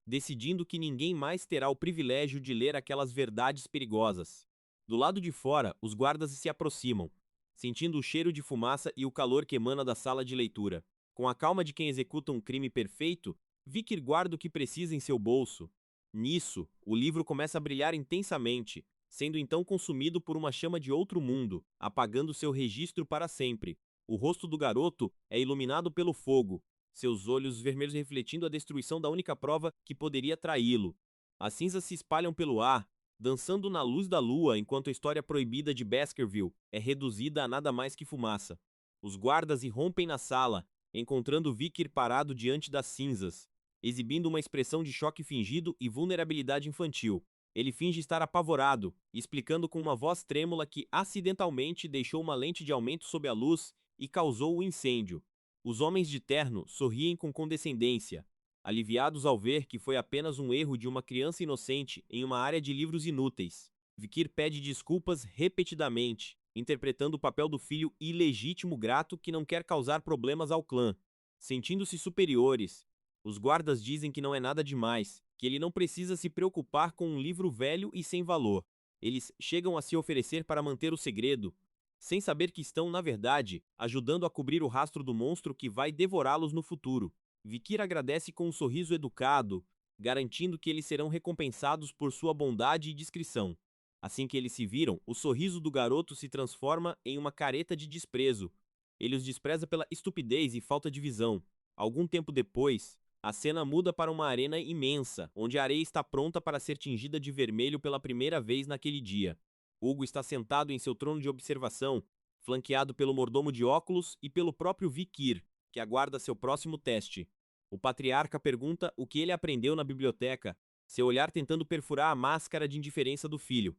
decidindo que ninguém mais terá o privilégio de ler aquelas verdades perigosas. Do lado de fora, os guardas se aproximam, sentindo o cheiro de fumaça e o calor que emana da sala de leitura. Com a calma de quem executa um crime perfeito, Vikir guarda o que precisa em seu bolso. Nisso, o livro começa a brilhar intensamente, sendo então consumido por uma chama de outro mundo, apagando seu registro para sempre. O rosto do garoto é iluminado pelo fogo, seus olhos vermelhos refletindo a destruição da única prova que poderia traí-lo. As cinzas se espalham pelo ar, dançando na luz da lua enquanto a história proibida de Baskerville é reduzida a nada mais que fumaça. Os guardas irrompem na sala, encontrando Vikir parado diante das cinzas, exibindo uma expressão de choque fingido e vulnerabilidade infantil. Ele finge estar apavorado, explicando com uma voz trêmula que acidentalmente deixou uma lente de aumento sob a luz e causou o incêndio. Os homens de terno sorriem com condescendência, aliviados ao ver que foi apenas um erro de uma criança inocente em uma área de livros inúteis. Vikir pede desculpas repetidamente, interpretando o papel do filho ilegítimo grato que não quer causar problemas ao clã. Sentindo-se superiores, os guardas dizem que não é nada demais, que ele não precisa se preocupar com um livro velho e sem valor. Eles chegam a se oferecer para manter o segredo, sem saber que estão, na verdade, ajudando a cobrir o rastro do monstro que vai devorá-los no futuro. Vikir agradece com um sorriso educado, garantindo que eles serão recompensados por sua bondade e discrição. Assim que eles se viram, o sorriso do garoto se transforma em uma careta de desprezo. Ele os despreza pela estupidez e falta de visão. Algum tempo depois, a cena muda para uma arena imensa, onde a areia está pronta para ser tingida de vermelho pela primeira vez naquele dia. Hugo está sentado em seu trono de observação, flanqueado pelo mordomo de óculos e pelo próprio Vikir, que aguarda seu próximo teste. O patriarca pergunta o que ele aprendeu na biblioteca, seu olhar tentando perfurar a máscara de indiferença do filho.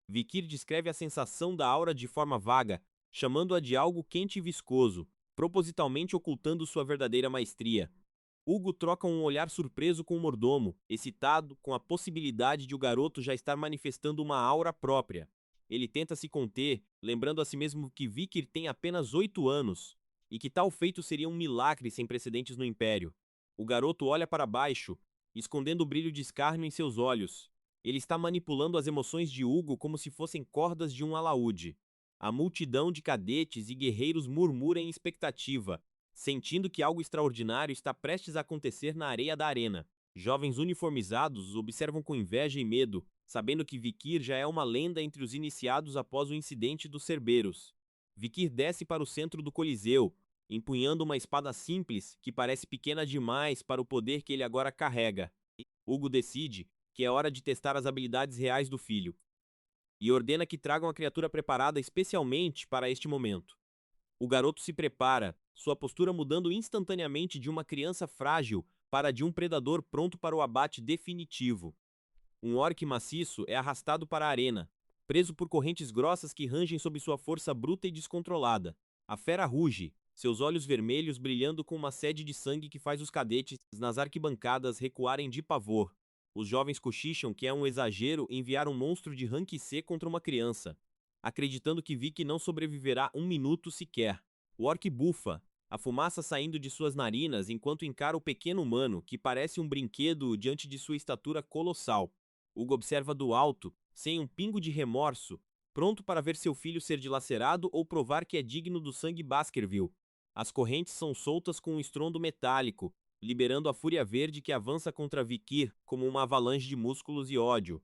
Vikir descreve a sensação da aura de forma vaga, chamando-a de algo quente e viscoso, propositalmente ocultando sua verdadeira maestria. Hugo troca um olhar surpreso com o mordomo, excitado com a possibilidade de o garoto já estar manifestando uma aura própria. Ele tenta se conter, lembrando a si mesmo que Vikir tem apenas 8 anos, e que tal feito seria um milagre sem precedentes no Império. O garoto olha para baixo, escondendo o brilho de escárnio em seus olhos. Ele está manipulando as emoções de Hugo como se fossem cordas de um alaúde. A multidão de cadetes e guerreiros murmura em expectativa, sentindo que algo extraordinário está prestes a acontecer na areia da arena. Jovens uniformizados observam com inveja e medo, sabendo que Vikir já é uma lenda entre os iniciados após o incidente dos Cerberos. Vikir desce para o centro do Coliseu, empunhando uma espada simples que parece pequena demais para o poder que ele agora carrega. Hugo decide que é hora de testar as habilidades reais do filho e ordena que tragam a criatura preparada especialmente para este momento. O garoto se prepara, sua postura mudando instantaneamente de uma criança frágil para de um predador pronto para o abate definitivo. Um orc maciço é arrastado para a arena, preso por correntes grossas que rangem sob sua força bruta e descontrolada. A fera ruge, seus olhos vermelhos brilhando com uma sede de sangue que faz os cadetes nas arquibancadas recuarem de pavor. Os jovens cochicham que é um exagero enviar um monstro de rank C contra uma criança, acreditando que Vic não sobreviverá um minuto sequer. O orc bufa, a fumaça saindo de suas narinas enquanto encara o pequeno humano, que parece um brinquedo diante de sua estatura colossal. Hugo observa do alto, sem um pingo de remorso, pronto para ver seu filho ser dilacerado ou provar que é digno do sangue Baskerville. As correntes são soltas com um estrondo metálico, liberando a fúria verde que avança contra Vikir como uma avalanche de músculos e ódio.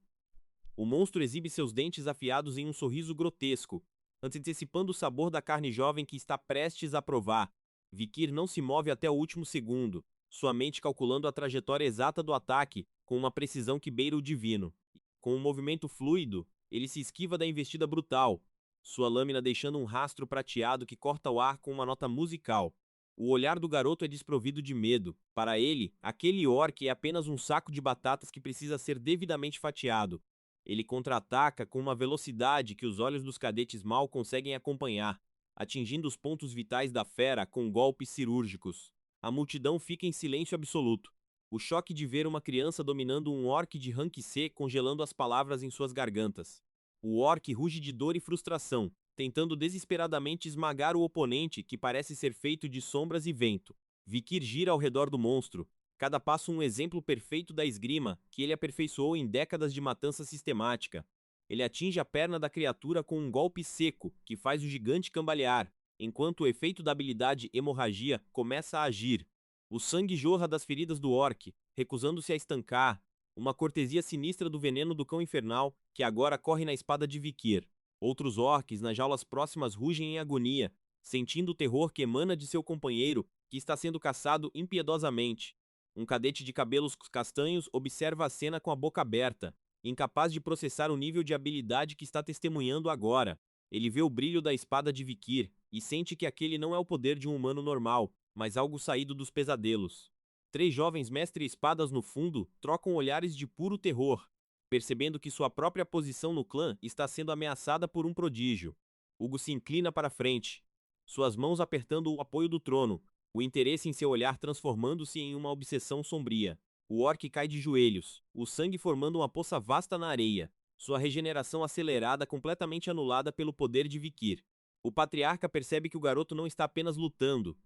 O monstro exibe seus dentes afiados em um sorriso grotesco, antecipando o sabor da carne jovem que está prestes a provar. Vikir não se move até o último segundo, sua mente calculando a trajetória exata do ataque com uma precisão que beira o divino. Com um movimento fluido, ele se esquiva da investida brutal, sua lâmina deixando um rastro prateado que corta o ar com uma nota musical. O olhar do garoto é desprovido de medo. Para ele, aquele orc é apenas um saco de batatas que precisa ser devidamente fatiado. Ele contra-ataca com uma velocidade que os olhos dos cadetes mal conseguem acompanhar, atingindo os pontos vitais da fera com golpes cirúrgicos. A multidão fica em silêncio absoluto. O choque de ver uma criança dominando um orc de rank C congelando as palavras em suas gargantas. O orc ruge de dor e frustração, tentando desesperadamente esmagar o oponente que parece ser feito de sombras e vento. Vikir gira ao redor do monstro, cada passo um exemplo perfeito da esgrima que ele aperfeiçoou em décadas de matança sistemática. Ele atinge a perna da criatura com um golpe seco que faz o gigante cambalear, enquanto o efeito da habilidade hemorragia começa a agir. O sangue jorra das feridas do orc, recusando-se a estancar, uma cortesia sinistra do veneno do cão infernal que agora corre na espada de Vikir. Outros orcs nas jaulas próximas rugem em agonia, sentindo o terror que emana de seu companheiro que está sendo caçado impiedosamente. Um cadete de cabelos castanhos observa a cena com a boca aberta, incapaz de processar o nível de habilidade que está testemunhando agora. Ele vê o brilho da espada de Vikir e sente que aquele não é o poder de um humano normal, mas algo saído dos pesadelos. Três jovens mestre-espadas no fundo trocam olhares de puro terror, percebendo que sua própria posição no clã está sendo ameaçada por um prodígio. Hugo se inclina para frente, suas mãos apertando o apoio do trono, o interesse em seu olhar transformando-se em uma obsessão sombria. O orc cai de joelhos, o sangue formando uma poça vasta na areia, sua regeneração acelerada completamente anulada pelo poder de Vikir. O patriarca percebe que o garoto não está apenas lutando,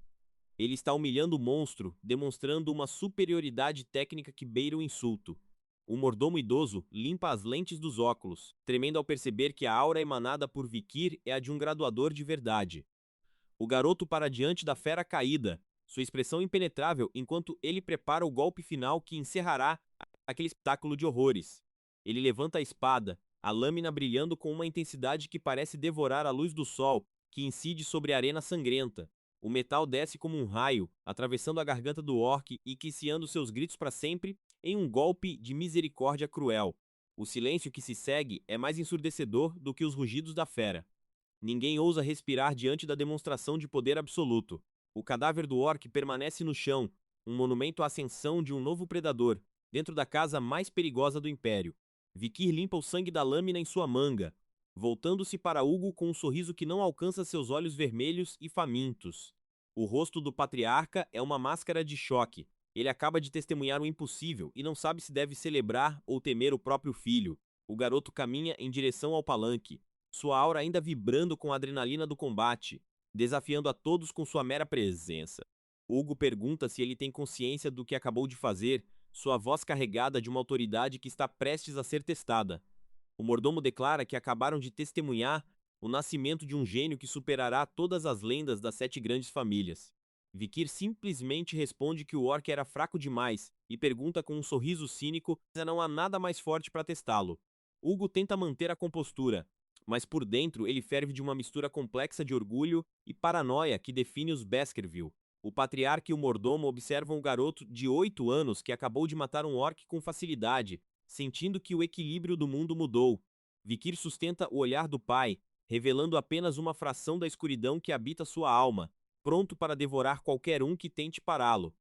ele está humilhando o monstro, demonstrando uma superioridade técnica que beira o insulto. O mordomo idoso limpa as lentes dos óculos, tremendo ao perceber que a aura emanada por Vikir é a de um graduador de verdade. O garoto para diante da fera caída, sua expressão impenetrável enquanto ele prepara o golpe final que encerrará aquele espetáculo de horrores. Ele levanta a espada, a lâmina brilhando com uma intensidade que parece devorar a luz do sol, que incide sobre a arena sangrenta. O metal desce como um raio, atravessando a garganta do orc e quiceando seus gritos para sempre em um golpe de misericórdia cruel. O silêncio que se segue é mais ensurdecedor do que os rugidos da fera. Ninguém ousa respirar diante da demonstração de poder absoluto. O cadáver do orc permanece no chão, um monumento à ascensão de um novo predador, dentro da casa mais perigosa do Império. Vikir limpa o sangue da lâmina em sua manga, voltando-se para Hugo com um sorriso que não alcança seus olhos vermelhos e famintos. O rosto do patriarca é uma máscara de choque. Ele acaba de testemunhar o impossível e não sabe se deve celebrar ou temer o próprio filho. O garoto caminha em direção ao palanque, sua aura ainda vibrando com a adrenalina do combate, desafiando a todos com sua mera presença. Hugo pergunta se ele tem consciência do que acabou de fazer, sua voz carregada de uma autoridade que está prestes a ser testada. O mordomo declara que acabaram de testemunhar o nascimento de um gênio que superará todas as lendas das 7 grandes famílias. Vikir simplesmente responde que o orc era fraco demais e pergunta com um sorriso cínico se não há nada mais forte para testá-lo. Hugo tenta manter a compostura, mas por dentro ele ferve de uma mistura complexa de orgulho e paranoia que define os Baskerville. O patriarca e o mordomo observam o garoto de 8 anos que acabou de matar um orc com facilidade, sentindo que o equilíbrio do mundo mudou. Vikir sustenta o olhar do pai, revelando apenas uma fração da escuridão que habita sua alma, pronto para devorar qualquer um que tente pará-lo.